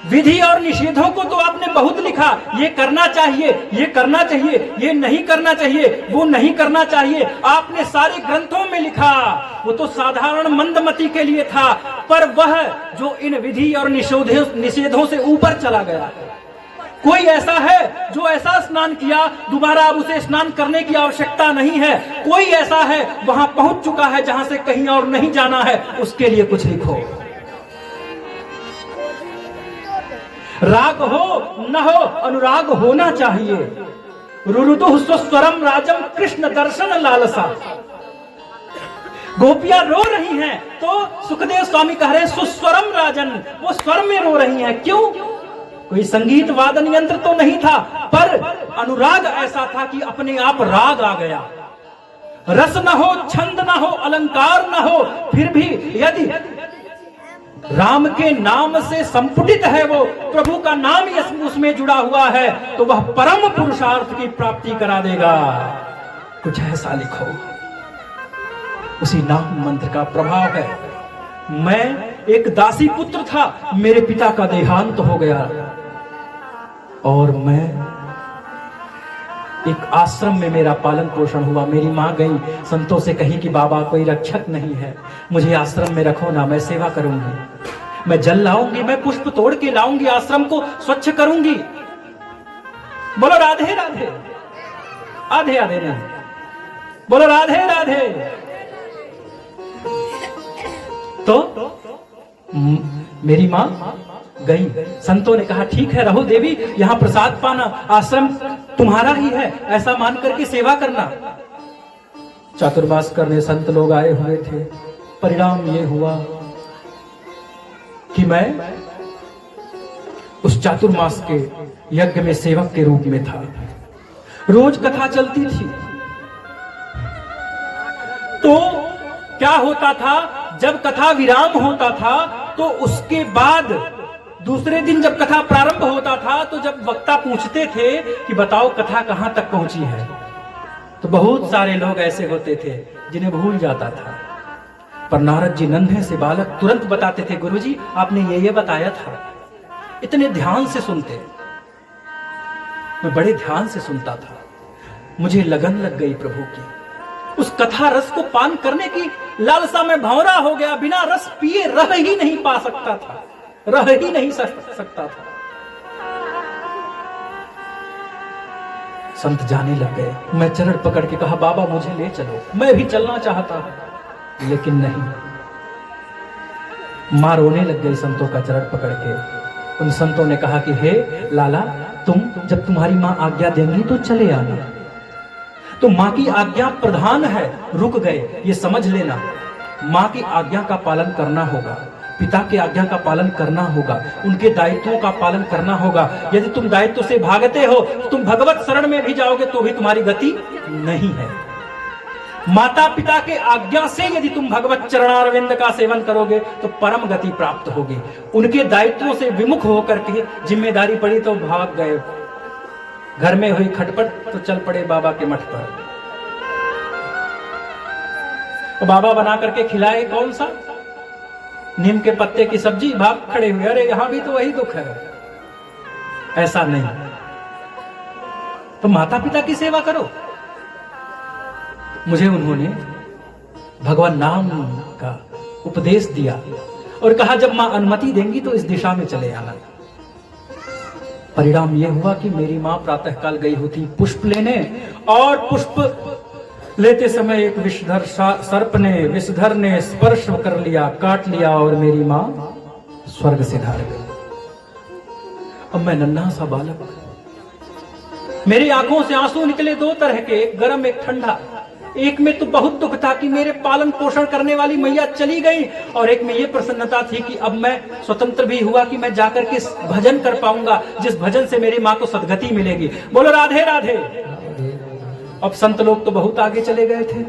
B: विधि और निषेधों को तो आपने बहुत लिखा, ये करना चाहिए, ये करना चाहिए, ये नहीं करना चाहिए, वो नहीं करना चाहिए, आपने सारे ग्रंथों में लिखा। वो तो साधारण मंदमती के लिए था, पर वह जो इन विधि और निषेधों से ऊपर चला गया। कोई ऐसा है जो ऐसा स्नान किया, दोबारा अब उसे स्नान करने की आवश्यकता नहीं है। कोई ऐसा है वहां पहुंच चुका है जहां से कहीं और नहीं जाना है, उसके लिए कुछ लिखो। राग हो न हो, अनुराग होना चाहिए। रुरुदुः स्वस्वरम राजम कृष्ण दर्शन लालसा। गोपियां रो रही हैं तो सुखदेव स्वामी कह रहे हैं सुस्वरम राजन, वो स्वर में रो रही हैं। क्यों? कोई संगीत वादन यंत्र तो नहीं था, पर अनुराग ऐसा था कि अपने आप राग आ गया। रस न हो, छंद न हो, अलंकार न हो, फिर भी यदि राम के नाम से संपुटित है वो, प्रभु का नाम उसमें जुड़ा हुआ है, तो वह परम पुरुषार्थ की प्राप्ति करा देगा। कुछ ऐसा लिखो। उसी नाम मंत्र का प्रभाव है। मैं एक दासी पुत्र था, मेरे पिता का देहांत हो गया और मैं एक आश्रम में मेरा पालन पोषण हुआ। मेरी मां गई, संतों से कही कि बाबा कोई रक्षक नहीं है, मुझे आश्रम में रखो ना, मैं सेवा करूंगी, मैं जल लाऊंगी, मैं पुष्प तोड़ के लाऊंगी, आश्रम को स्वच्छ करूंगी। बोलो राधे राधे। आधे आधे नहीं, बोलो राधे राधे। तो मेरी मां गई, संतों ने कहा ठीक है रहो देवी, यहां प्रसाद पाना, आश्रम तुम्हारा ही है, ऐसा मान करके सेवा करना। चातुर्मास करने संत लोग आए हुए थे। परिणाम ये हुआ कि मैं उस चातुर्मास के यज्ञ में सेवक के रूप में था। रोज कथा चलती थी। तो क्या होता था, जब कथा विराम होता था तो उसके बाद दूसरे दिन जब कथा प्रारंभ होता था, तो जब वक्ता पूछते थे कि बताओ कथा कहां तक पहुंची है, तो बहुत सारे लोग ऐसे होते थे जिन्हें भूल जाता था। पर नारद जी नन्हे से बालक तुरंत बताते थे, गुरुजी आपने ये बताया था। इतने ध्यान से सुनते, मैं बड़े ध्यान से सुनता था। मुझे लगन लग गई प्रभु की। उस कथा रस को पान करने की लालसा में भंवरा हो गया। बिना रस पिए रह ही नहीं पा सकता था, रह ही नहीं सकता था। संत जाने लग गए। मैं चरण पकड़ के कहा बाबा मुझे ले चलो, मैं भी चलना चाहता हूं, लेकिन नहीं। मां रोने लग गई संतों का चरण पकड़ के। उन संतों ने कहा कि हे लाला, तुम जब तुम्हारी मां आज्ञा देंगी तो चले आना। तो मां की आज्ञा प्रधान है। रुक गए, ये समझ लेना। मां की आज्ञा का पालन करना होगा, पिता की आज्ञा का पालन करना होगा, उनके दायित्वों का पालन करना होगा। यदि तुम दायित्व से भागते हो, तुम भगवत शरण में भी जाओगे तो भी तुम्हारी गति नहीं है। माता पिता के आज्ञा से यदि तुम भगवत चरणारविंद का सेवन करोगे तो परम गति प्राप्त होगी। उनके दायित्वों से विमुख होकर के जिम्मेदारी पड़ी तो भाग गए। घर में हुई खटपट तो चल पड़े बाबा के मठ पर। तो बाबा बना करके खिलाए कौन सा, नीम के पत्ते की सब्जी, भाग खड़े हुए, अरे यहां भी तो वही दुख है। ऐसा नहीं, तो माता पिता की सेवा करो। मुझे उन्होंने भगवान नाम का उपदेश दिया और कहा जब मां अनुमति देंगी तो इस दिशा में चले आना। परिणाम यह हुआ कि मेरी मां प्रातःकाल गई होती पुष्प लेने, और पुष्प लेते समय एक विषधर सर्प ने, विषधर ने स्पर्श कर लिया, काट लिया और मेरी मां स्वर्ग से धार गई। अब मैं नन्हा सा बालक, मेरी आंखों से आंसू निकले दो तरह के, एक गर्म एक ठंडा। एक में तो बहुत दुख था कि मेरे पालन पोषण करने वाली मैया चली गई, और एक में ये प्रसन्नता थी कि अब मैं स्वतंत्र भी हुआ कि मैं जाकर के भजन कर पाऊंगा, जिस भजन से मेरी मां को सद्गति मिलेगी। बोलो राधे राधे। अब संत लोग तो बहुत आगे चले गए थे,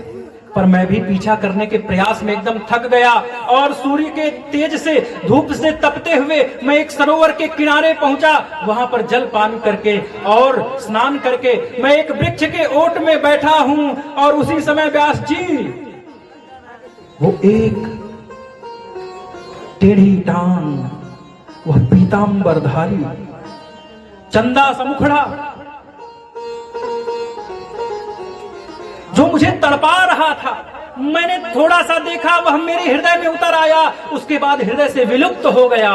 B: पर मैं भी पीछा करने के प्रयास में एकदम थक गया, और सूर्य के तेज से, धूप से तपते हुए मैं एक सरोवर के किनारे पहुंचा। वहां पर जल पान करके और स्नान करके मैं एक वृक्ष के ओट में बैठा हूं, और उसी समय व्यास जी वो एक टेढ़ी टांग, वह पीतांबरधारी चंदा समुखड़ा जो मुझे तड़पा रहा था, मैंने थोड़ा सा देखा, वह मेरे हृदय में उतर आया, उसके बाद हृदय से विलुप्त हो गया।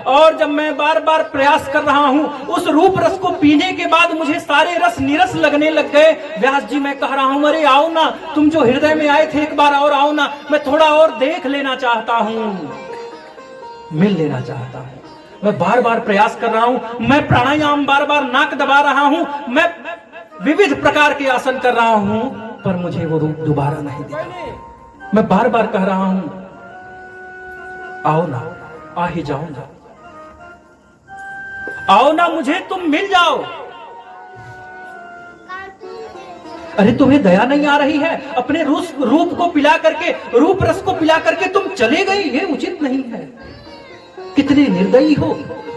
B: और जब मैं बार बार प्रयास कर रहा हूं, उस रूप रस को पीने के बाद मुझे सारे रस नीरस लगने लग गए। व्यास जी मैं कह रहा हूं अरे आओ ना, तुम जो हृदय में आए थे एक बार और आओ ना, मैं थोड़ा और देख लेना चाहता हूं, मिल लेना चाहता हूं। मैं बार बार प्रयास कर रहा हूं, मैं प्राणायाम बार बार नाक दबा रहा हूं, मैं विविध प्रकार के आसन कर रहा हूं, पर मुझे वो रूप दोबारा नहीं दिखा। मैं बार बार कह रहा हूं, आओ ना, आ ही जाओ ना, आओ ना, मुझे तुम मिल जाओ। अरे तुम्हें दया नहीं आ रही है? अपने रूप को पिला करके, रूप रस को पिला करके तुम चले गई, ये उचित नहीं है। कितने निर्दयी हो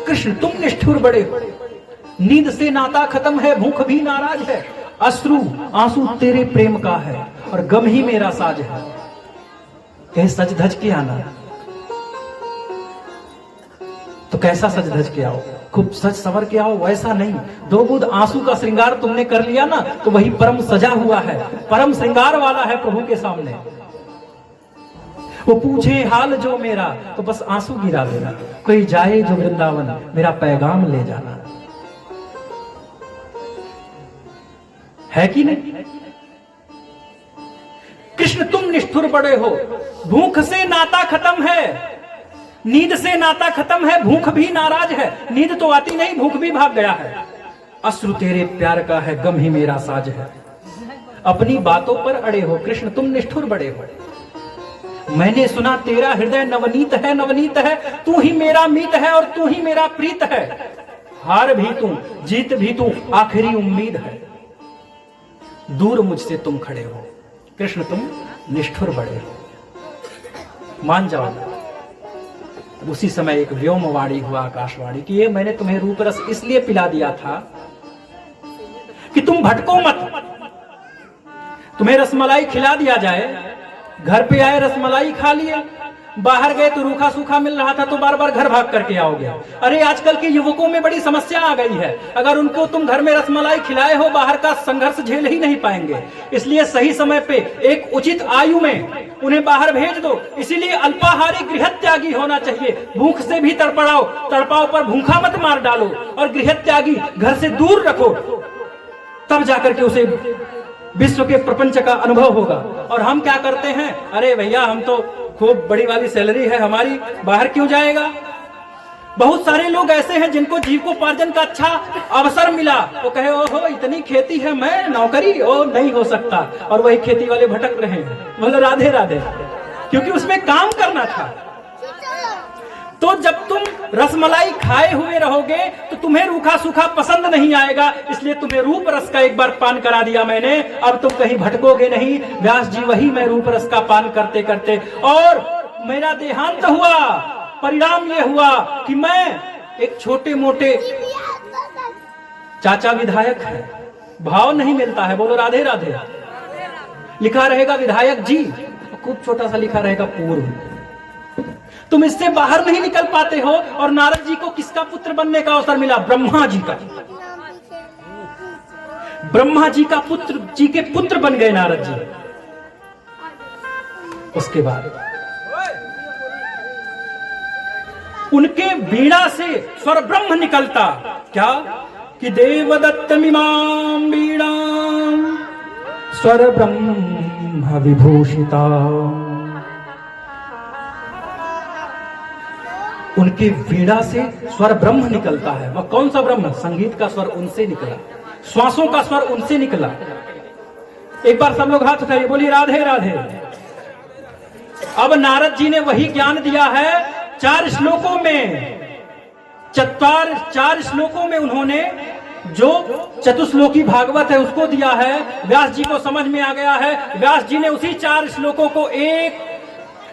B: कृष्ण, तुम निष्ठुर बड़े हो। नींद से नाता खत्म है, भूख भी नाराज है, अश्रु आंसू तेरे प्रेम का है और गम ही मेरा साज है। कहे सज धज के आना, तो कैसा सज धज के आओ? खूब सज संवर के आओ, वैसा नहीं। 2 बूंद आंसू का श्रृंगार तुमने कर लिया ना, तो वही परम सजा हुआ है, परम श्रृंगार वाला है प्रभु के सामने। वो पूछे हाल जो मेरा, तो बस आंसू गिरा देना। कोई जाए जो वृंदावन, मेरा पैगाम ले जाना। है कि नहीं? कृष्ण तुम निष्ठुर बड़े हो। भूख से नाता खत्म है, नींद से नाता खत्म है, भूख भी नाराज है। नींद तो आती नहीं, भूख भी भाग गया है। अश्रु तेरे प्यार का है, गम ही मेरा साज है। अपनी बातों पर अड़े हो कृष्ण, तुम निष्ठुर बड़े हो। मैंने सुना तेरा हृदय नवनीत है, नवनीत है। तू ही मेरा मीत है और तू ही मेरा प्रीत है। हार भी तू, जीत भी तू, आखिरी उम्मीद है। दूर मुझसे तुम खड़े हो कृष्ण, तुम निष्ठुर बड़े हो। मान जाओ। उसी समय एक व्योमवाणी हुआ, आकाशवाणी की, ये मैंने तुम्हें रूप रस इसलिए पिला दिया था कि तुम भटको मत। तुम्हें रसमलाई खिला दिया जाए, घर पे आए रसमलाई खा लिए, बाहर गए तो रूखा सूखा मिल रहा था तो बार बार घर भाग करके आओगे। अरे आजकल के युवकों में बड़ी समस्या आ गई है। अगर उनको तुम घर में रसमलाई खिलाए हो, बाहर का संघर्ष झेल ही नहीं पाएंगे। इसलिए सही समय पे एक उचित आयु में उन्हें बाहर भेज दो। इसीलिए अल्पाहारी गृहत्यागी होना चाहिए। भूख से भी तड़पड़ाओ, तड़पाओ पर भूखा मत मार डालो। और गृहत्यागी घर से दूर रखो, तब जाकर के उसे विश्व के प्रपंच का अनुभव होगा। और हम क्या करते हैं, अरे भैया हम तो खूब बड़ी वाली सैलरी है हमारी, बाहर क्यों जाएगा। बहुत सारे लोग ऐसे हैं जिनको जीविकोपार्जन का अच्छा अवसर मिला, वो कहे ओहो इतनी खेती है, मैं नौकरी ओ नहीं हो सकता, और वही खेती वाले भटक रहे हैं। बोले राधे राधे, क्योंकि उसमें काम करना था। तो जब तुम रसमलाई खाए हुए रहोगे तो तुम्हें रूखा सूखा पसंद नहीं आएगा। इसलिए तुम्हें रूप रस का एक बार पान करा दिया मैंने, अब तुम कहीं भटकोगे नहीं। व्यास जी वही मैं रूप रस का पान करते करते, और मेरा देहांत हुआ। परिणाम यह हुआ कि मैं एक छोटे मोटे, चाचा विधायक है, भाव नहीं मिलता है, बोलो राधे राधे। लिखा रहेगा विधायक जी, खूब छोटा सा लिखा रहेगा पूर्व। तुम इससे बाहर नहीं निकल पाते हो। और नारद जी को किसका पुत्र बनने का अवसर मिला? ब्रह्मा जी का। ब्रह्मा जी का पुत्र, जी के पुत्र बन गए नारद जी। उसके बाद उनके वीणा से स्वर ब्रह्म निकलता। क्या कि देवदत्तमिमां वीणा स्वर ब्रह्म विभूषिता। उनके वीणा से स्वर ब्रह्म निकलता है। वह कौन सा ब्रह्म? संगीत का स्वर उनसे निकला, श्वासों का स्वर उनसे निकला। एक बार सब लोग हाथ उठाइए, बोलिए राधे राधे। अब नारद जी ने वही ज्ञान दिया है 4 श्लोकों में। 4 श्लोकों में उन्होंने जो चतुश्लोकी भागवत है उसको दिया है। व्यास जी को समझ में आ गया है। व्यास जी ने उसी 4 श्लोकों को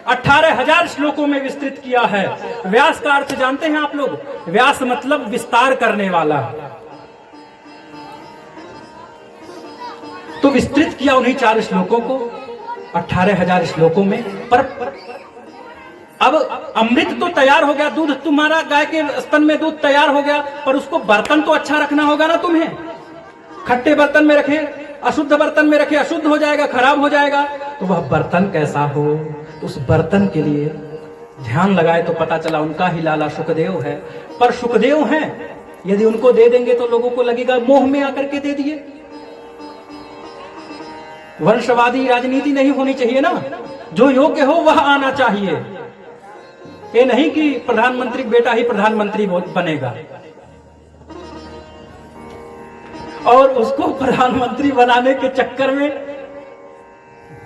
B: 18,000 श्लोकों में विस्तृत किया है। व्यास का अर्थ जानते हैं आप लोग? व्यास मतलब विस्तार करने वाला। तो विस्तृत किया उन्हीं 4 श्लोकों को 18,000 श्लोकों में। पर अब अमृत तो तैयार हो गया, दूध तुम्हारा गाय के स्तन में दूध तैयार हो गया, पर उसको बर्तन तो अच्छा रखना होगा ना तुम्हें। खट्टे बर्तन में रखे, अशुद्ध बर्तन में रखे, अशुद्ध हो जाएगा, खराब हो जाएगा। तो वह बर्तन कैसा हो, उस बर्तन के लिए ध्यान लगाए तो पता चला उनका ही लाला सुखदेव है। पर सुखदेव हैं, यदि उनको दे देंगे तो लोगों को लगेगा मोह में आकर के दे दिए। वंशवादी राजनीति नहीं होनी चाहिए ना, जो योग्य हो वह आना चाहिए। ये नहीं कि प्रधानमंत्री बेटा ही प्रधानमंत्री बनेगा और उसको प्रधानमंत्री बनाने के चक्कर में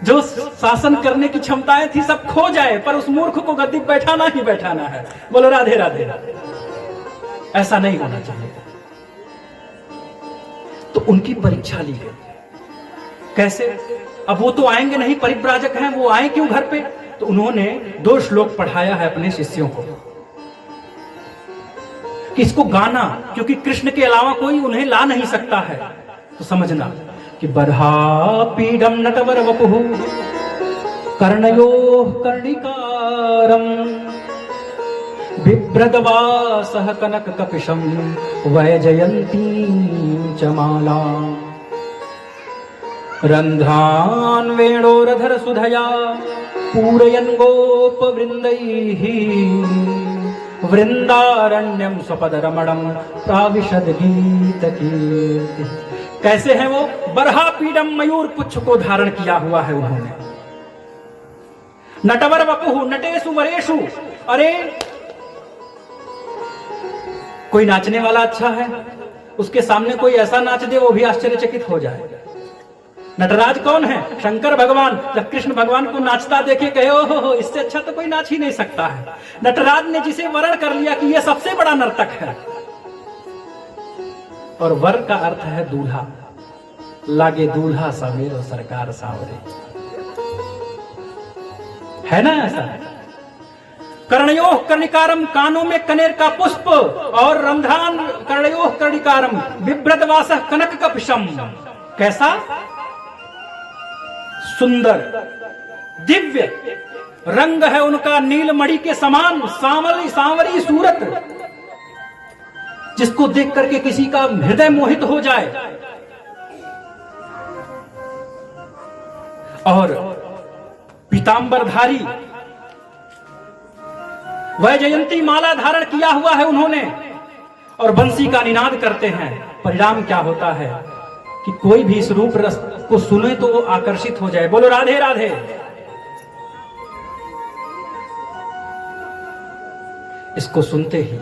B: जो शासन करने की क्षमताएं थी सब खो जाए, पर उस मूर्ख को गद्दी बैठाना ही बैठाना है। बोलो राधे राधे। ऐसा नहीं होना चाहिए। तो उनकी परीक्षा ली गई। कैसे? अब वो तो आएंगे नहीं, परिव्राजक हैं, वो आए क्यों घर पे? तो उन्होंने 2 श्लोक पढ़ाया है अपने शिष्यों को कि इसको गाना, क्योंकि कृष्ण के अलावा कोई उन्हें ला नहीं सकता है। तो समझना कि बर्हा पीडम नटवर वपुः कर्णयोः कर्णिकारम् बिभ्रदवासः कनक कपिशम वैजयंतीं च मालाम् रंध्रान् वेणोरधर सुधया पूरयन् गोपवृन्दैः वृंदारण्यम स्वपदरमणं प्राविशद गीतकीर्ति। कैसे हैं वो? बरहा पीडम, मयूर पुच्छ को धारण किया हुआ है उन्होंने। नटवर वपुः, नटेषु वरेषु। अरे कोई नाचने वाला अच्छा है, उसके सामने कोई ऐसा नाच दे वो भी आश्चर्यचकित हो जाए। नटराज कौन है? शंकर भगवान। जब कृष्ण भगवान को नाचता देखे कहे ओहो, इससे अच्छा तो कोई नाच ही नहीं सकता है। नटराज ने जिसे वर्ण कर लिया कि यह सबसे बड़ा नर्तक है। और वर का अर्थ है दूल्हा। लागे दूल्हा सवेरो सरकार सावरे, है ना ऐसा? कर्णयोः कर्णिकारम, कानों में कनेर का पुष्प, और रंध्रान कर्णयोः कर्णिकारम बिभ्रदवासः कनक कपिशम। कैसा सुंदर दिव्य रंग है उनका, नीलमणि के समान सांवरी सांवरी सूरत, जिसको देख करके किसी का हृदय मोहित हो जाए। और पीतांबरधारी वैजयंती माला धारण किया हुआ है उन्होंने, और बंसी का निनाद करते हैं। परिणाम क्या होता है कि कोई भी इस रूप रस को सुने तो वो आकर्षित हो जाए। बोलो राधे राधे। इसको सुनते ही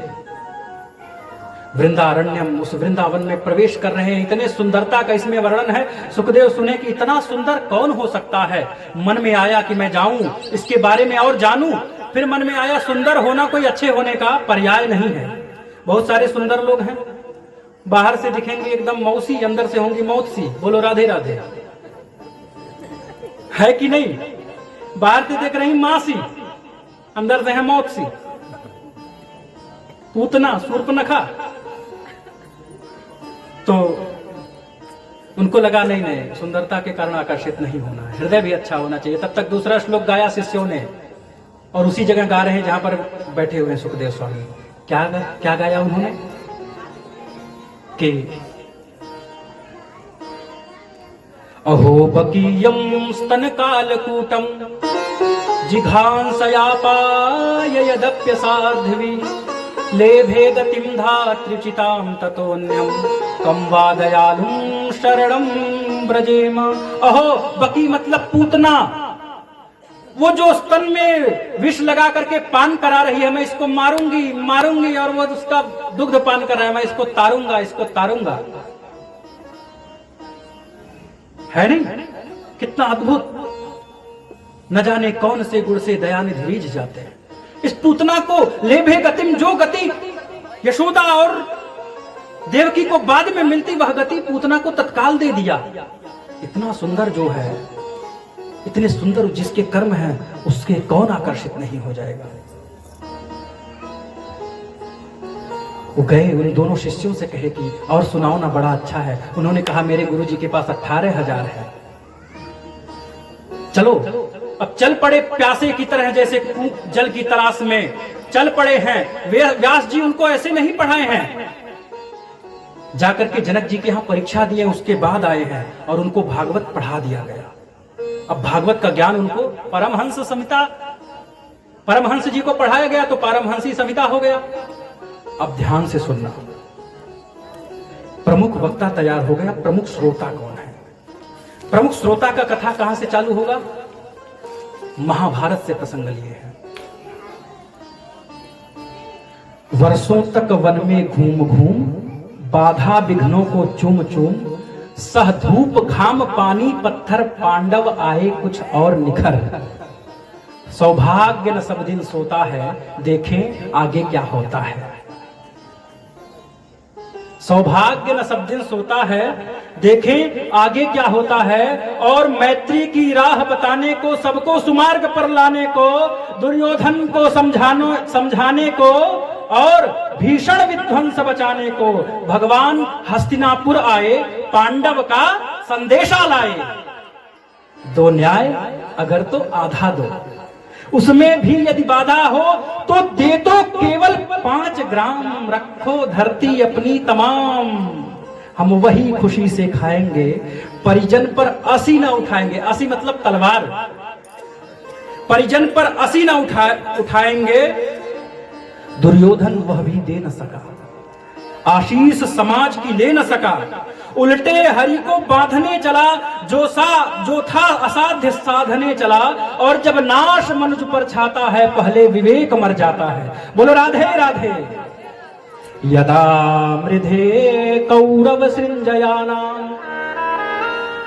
B: वृंदारण्यम, उस वृंदावन में प्रवेश कर रहे हैं। इतने सुंदरता का इसमें वर्णन है। सुखदेव सुने कि इतना सुंदर कौन हो सकता है। मन में आया कि मैं जाऊं, इसके बारे में और जानूं। फिर मन में आया सुंदर होना कोई अच्छे होने का पर्याय नहीं है। बहुत सारे सुंदर लोग हैं, बाहर से दिखेंगे एकदम मौसी, अंदर से होंगी मौतसी। बोलो राधे राधे। है कि नहीं? बाहर से देख रही मासी, अंदर से है मौतसी। पूतना, शूर्पणखा। तो उनको लगा नहीं नहीं, सुंदरता के कारण आकर्षित नहीं होना, हृदय भी अच्छा होना चाहिए। तब तक दूसरा श्लोक गाया शिष्यों ने, और उसी जगह गा रहे हैं जहां पर बैठे हुए सुखदेव स्वामी। क्या गाया उन्होंने कि अहो बकीयं स्तन कालकूटं जिघांसयापाय यदप्यसाध्वी लेभे गतिं धात्रिचितां ततोऽन्यं कं वा दयालुं शरणं ब्रजेम। अहो बकी मतलब पूतना, वो जो स्तन में विष लगा करके पान करा रही है, मैं इसको मारूंगी मारूंगी, और वो उसका दुग्ध पान कर रहा है, मैं इसको तारूंगा इसको तारूंगा। है नहीं? कितना अद्भुत। न जाने कौन से गुण से दयानिधि रीझ जाते हैं। इस पूतना को लेभे गतिम, जो गति यशोदा और देवकी को बाद में मिलती वह गति पूतना को तत्काल दे दिया। इतना सुंदर जो है, इतने सुंदर जिसके कर्म हैं, उसके कौन आकर्षित नहीं हो जाएगा। वो गए उन दोनों शिष्यों से कहे कि और सुनाओ ना, बड़ा अच्छा है। उन्होंने कहा मेरे गुरुजी के पास 18,000 है। चलो अब चल पड़े प्यासे की तरह, जैसे जल की तलाश में चल पड़े हैं। व्यास जी उनको ऐसे नहीं पढ़ाए हैं, जाकर के जनक जी के यहां परीक्षा दिए, उसके बाद आए हैं और उनको भागवत पढ़ा दिया गया। अब भागवत का ज्ञान उनको परमहंस संहिता, परमहंस जी को पढ़ाया गया तो परमहंसी संहिता हो गया। अब ध्यान से सुनना, प्रमुख वक्ता तैयार हो गया। प्रमुख श्रोता कौन है? प्रमुख श्रोता का कथा कहां से चालू होगा? महाभारत से प्रसंग लिए हैं। वर्षों तक वन में घूम घूम, बाधा विघ्नों को चूम चूम, सह धूप घाम पानी पत्थर पांडव आए कुछ और निखर। सौभाग्य न सब दिन सोता है, देखें आगे क्या होता है। सौभाग्य न सब दिन सोता है, देखें आगे क्या होता है। और मैत्री की राह बताने को, सबको सुमार्ग पर लाने को, दुर्योधन को समझाने को और भीषण विध्वंस बचाने को भगवान हस्तिनापुर आए, पांडव का संदेशा लाए। दो न्याय अगर तो आधा दो, उसमें भी यदि बाधा हो तो दे दो केवल 5 ग्राम, रखो धरती अपनी तमाम। हम वही खुशी से खाएंगे, परिजन पर असी न उठाएंगे। असी मतलब तलवार। परिजन पर असी न उठाएंगे। दुर्योधन वह भी दे न सका, आशीष समाज की ले न सका। उल्टे हरि को बांधने चला, जो था असाध्य साधने चला। और जब नाश मनुज पर छाता है, पहले विवेक मर जाता है। बोलो राधे राधे। यदा मृधे कौरव सृंजयानां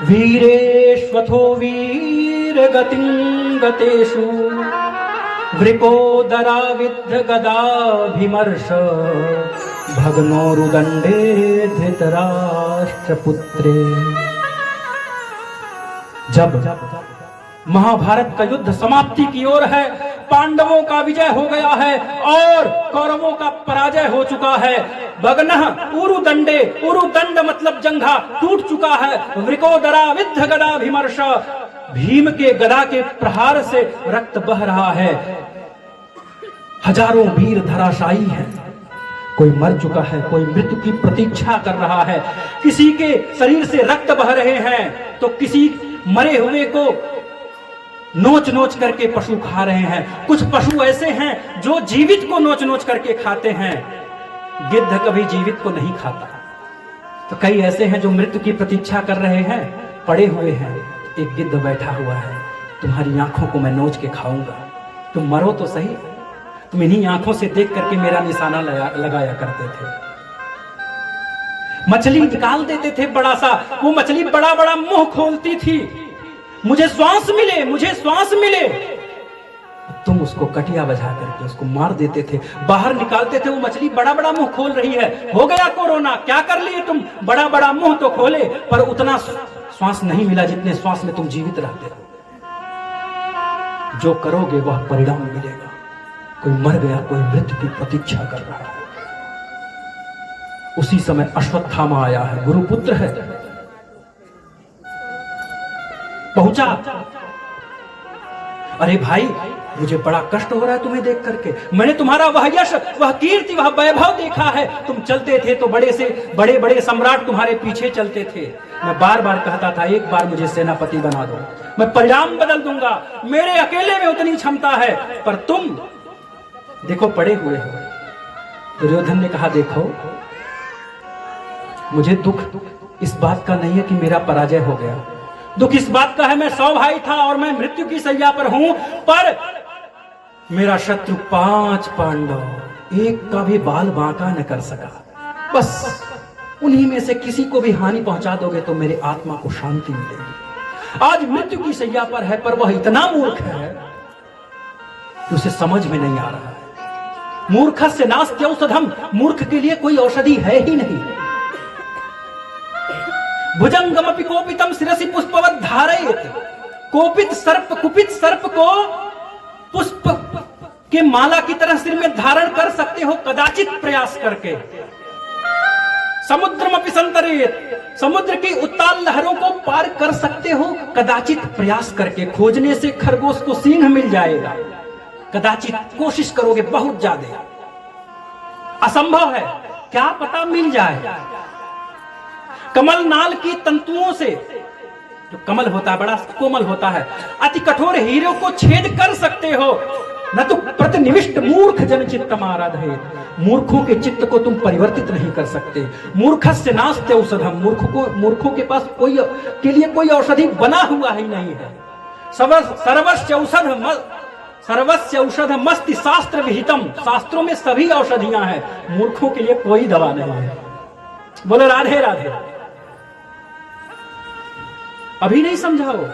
B: वीरेष्वथो वीर गतिं गतेषु वृकोदरा विद्ध गदाभिमर्श भग्नोरुदंडे धृतराष्ट्रपुत्रे। जब महाभारत का युद्ध समाप्ति की ओर है, पांडवों का विजय हो गया है और कौरवों का पराजय हो चुका है। भग्नः उरुदंडे, उरुदंड मतलब जंघा टूट चुका है। वृकोदरा विद्ध गदाभिमर्श, भीम के गदा के प्रहार से रक्त बह रहा है। हजारों वीर धराशायी हैं। कोई मर चुका है, कोई मृत्यु की प्रतीक्षा कर रहा है। किसी के शरीर से रक्त बह रहे हैं तो किसी मरे हुए को नोच नोच करके पशु खा रहे हैं। कुछ पशु ऐसे हैं जो जीवित को नोच नोच करके खाते हैं। गिद्ध कभी जीवित को नहीं खाता। तो कई ऐसे हैं जो मृत्यु की प्रतीक्षा कर रहे हैं, पड़े हुए हैं। एक गिद्ध बैठा हुआ है, तुम्हारी आंखों को मैं नोच के खाऊंगा, तुम मरो तो सही। तुम इन्हीं आंखों से देख करके मेरा निशाना लगाया करते थे। मछली निकाल देते थे बड़ा सा, वो मछली बड़ा बड़ा मुंह खोलती थी, मुझे श्वास मिले, मुझे श्वास मिले। तुम उसको कटिया बजा करके उसको मार देते थे, बाहर निकालते थे। वो मछली बड़ा बड़ा मुंह खोल रही है, हो गया कोरोना, क्या कर लिए तुम, बड़ा बड़ा मुंह तो खोले पर उतना श्वास नहीं मिला जितने श्वास में तुम जीवित रहते हो। जो करोगे वह परिणाम मिलेगा। कोई मर गया, कोई मृत्यु की प्रतीक्षा कर रहा है। उसी समय अश्वत्थामा आया है, गुरुपुत्र है, पहुंचा। अरे भाई, मुझे बड़ा कष्ट हो रहा है तुम्हें देख करके। मैंने तुम्हारा वह यश, वह कीर्ति, वह वैभव देखा है। तुम चलते थे तो बड़े से बड़े बड़े सम्राट तुम्हारे पीछे चलते थे। मैं बार बार कहता था, एक बार मुझे सेनापति बना दो, मैं परिणाम बदल दूंगा। मेरे अकेले में उतनी क्षमता है, पर तुम देखो पड़े हुए हो। दुर्योधन ने कहा, देखो मुझे दुख इस बात का नहीं है कि मेरा पराजय हो गया। दुख इस बात का है, मैं 100 भाई था और मैं मृत्यु की सैया पर हूं, पर मेरा शत्रु 5 पांडव एक का भी बाल बांका न कर सका। बस उन्हीं में से किसी को भी हानि पहुंचा दोगे तो मेरी आत्मा को शांति मिलेगी। आज मृत्यु की सैया पर है, पर वह इतना मूर्ख है कि उसे समझ में नहीं आ रहा है। मूर्खस्य नास्ति औषधम, मूर्ख के लिए कोई औषधि है ही नहीं। भुजंगमपि कोपितम शिरसि पुष्पवत धारयेत्। कोपित सर्प, कुपित सर्प को पुष्प के माला की तरह सिर में धारण कर सकते हो कदाचित प्रयास करके। समुद्रमपि संतरेत्, समुद्र की उत्ताल लहरों को पार कर सकते हो कदाचित प्रयास करके। खोजने से खरगोश को सिंह मिल जाएगा, कदाचित कोशिश करोगे बहुत ज्यादा। असंभव है, क्या पता मिल जाए। कमल नाल की तंतुओं से, जो कमल होता है बड़ा कोमल होता है, अति कठोर हीरे को छेद कर सकते हो। न तो प्रतिनिविष्ट मूर्ख जन चित्तम आराधयेत्। मूर्खों के चित्त को तुम परिवर्तित नहीं कर सकते। मूर्खस्य नास्ति औषधम, मूर्खों के पास कोई के लिए कोई औषधि बना हुआ ही नहीं है। सर्वस्य औषधमस्ति शास्त्र विहितम, शास्त्रों में सभी औषधियां हैं, मूर्खों के लिए कोई दवा नहीं है। बोलो राधे राधे। अभी नहीं समझाओ।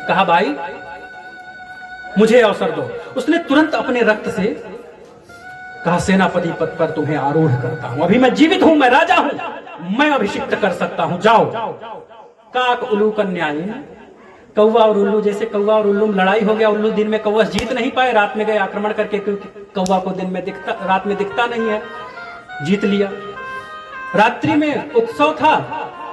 B: कहा भाई मुझे अवसर दो। उसने तुरंत अपने रक्त से कहा सेनापति पद पर तुम्हें आरूढ़ करता हूं, अभी मैं जीवित हूं, मैं राजा हूं, मैं अभिषिक्त कर सकता हूं, जाओ। काक उल्लू कन्याई, कौवा और उल्लू, जैसे कौवा और उल्लू में लड़ाई हो गया, उल्लू दिन में कौवा जीत नहीं पाए, रात में गए आक्रमण करके, क्योंकि कौवा को दिन में दिखता, रात में दिखता नहीं है, जीत लिया। रात्रि में उत्सव था,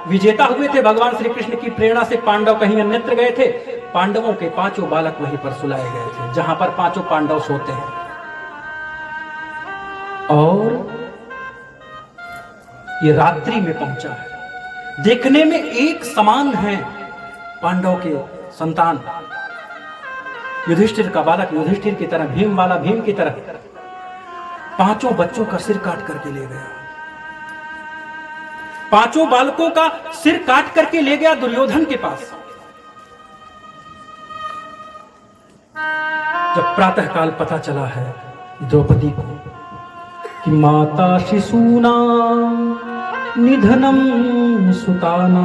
B: विजेता हुए थे भगवान श्री कृष्ण की प्रेरणा से। पांडव कहीं अन्यत्र गए थे, पांडवों के 5 बालक वहीं पर सुलाए गए थे जहां पर 5 पांडव सोते हैं। और ये रात्रि में पहुंचा है, देखने में एक समान है पांडव के संतान, युधिष्ठिर का बालक युधिष्ठिर की तरह, भीम वाला भीम की तरह, 5 बच्चों का सिर काट करके ले गया। 5 बालकों का सिर काट करके ले गया दुर्योधन के पास। जब प्रातःकाल पता चला है द्रौपदी को कि माता शिशूना निधनम सुताना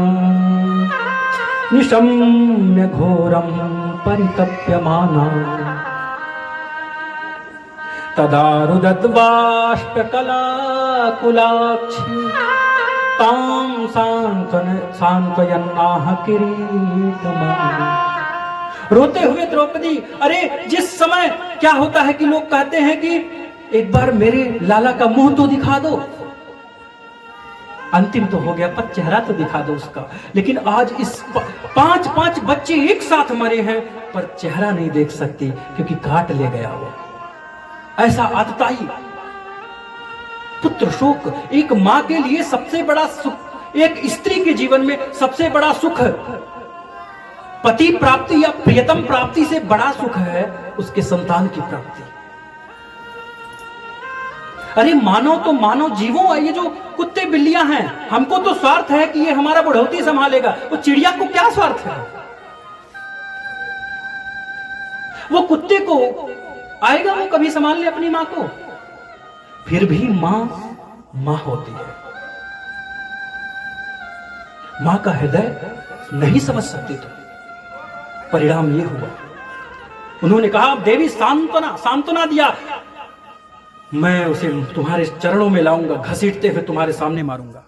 B: निशम्य घोरम परितप्यमाना तदा रुदद्वाष्पकला कुलाक्षी तां सांत्वयन्नाह किरीटमाला। रोते हुए द्रौपदी, अरे जिस समय क्या होता है कि लोग कहते हैं कि एक बार मेरे लाला का मुंह तो दिखा दो, अंतिम तो हो गया पर चेहरा तो दिखा दो उसका, लेकिन आज इस 5 बच्चे एक साथ मरे हैं पर चेहरा नहीं देख सकती क्योंकि काट ले गया वो। ऐसा आतताई पुत्र शोक एक मां के लिए सबसे बड़ा सुख, एक स्त्री के जीवन में सबसे बड़ा सुख पति प्राप्ति या प्रियतम प्राप्ति से बड़ा सुख है उसके संतान की प्राप्ति। अरे मानो तो मानो जीवों, ये जो कुत्ते बिल्लियां हैं, हमको तो स्वार्थ है कि ये हमारा बढ़ोतरी संभालेगा, वो चिड़िया को क्या स्वार्थ है? वो कुत्ते को आएगा वो कभी संभाल ले अपनी मां को, फिर भी मां मां होती है। मां का हृदय नहीं समझ सकती तो परिणाम ये हुआ। उन्होंने कहा देवी सांत्वना दिया, मैं उसे तुम्हारे चरणों में लाऊंगा, घसीटते हुए तुम्हारे सामने मारूंगा।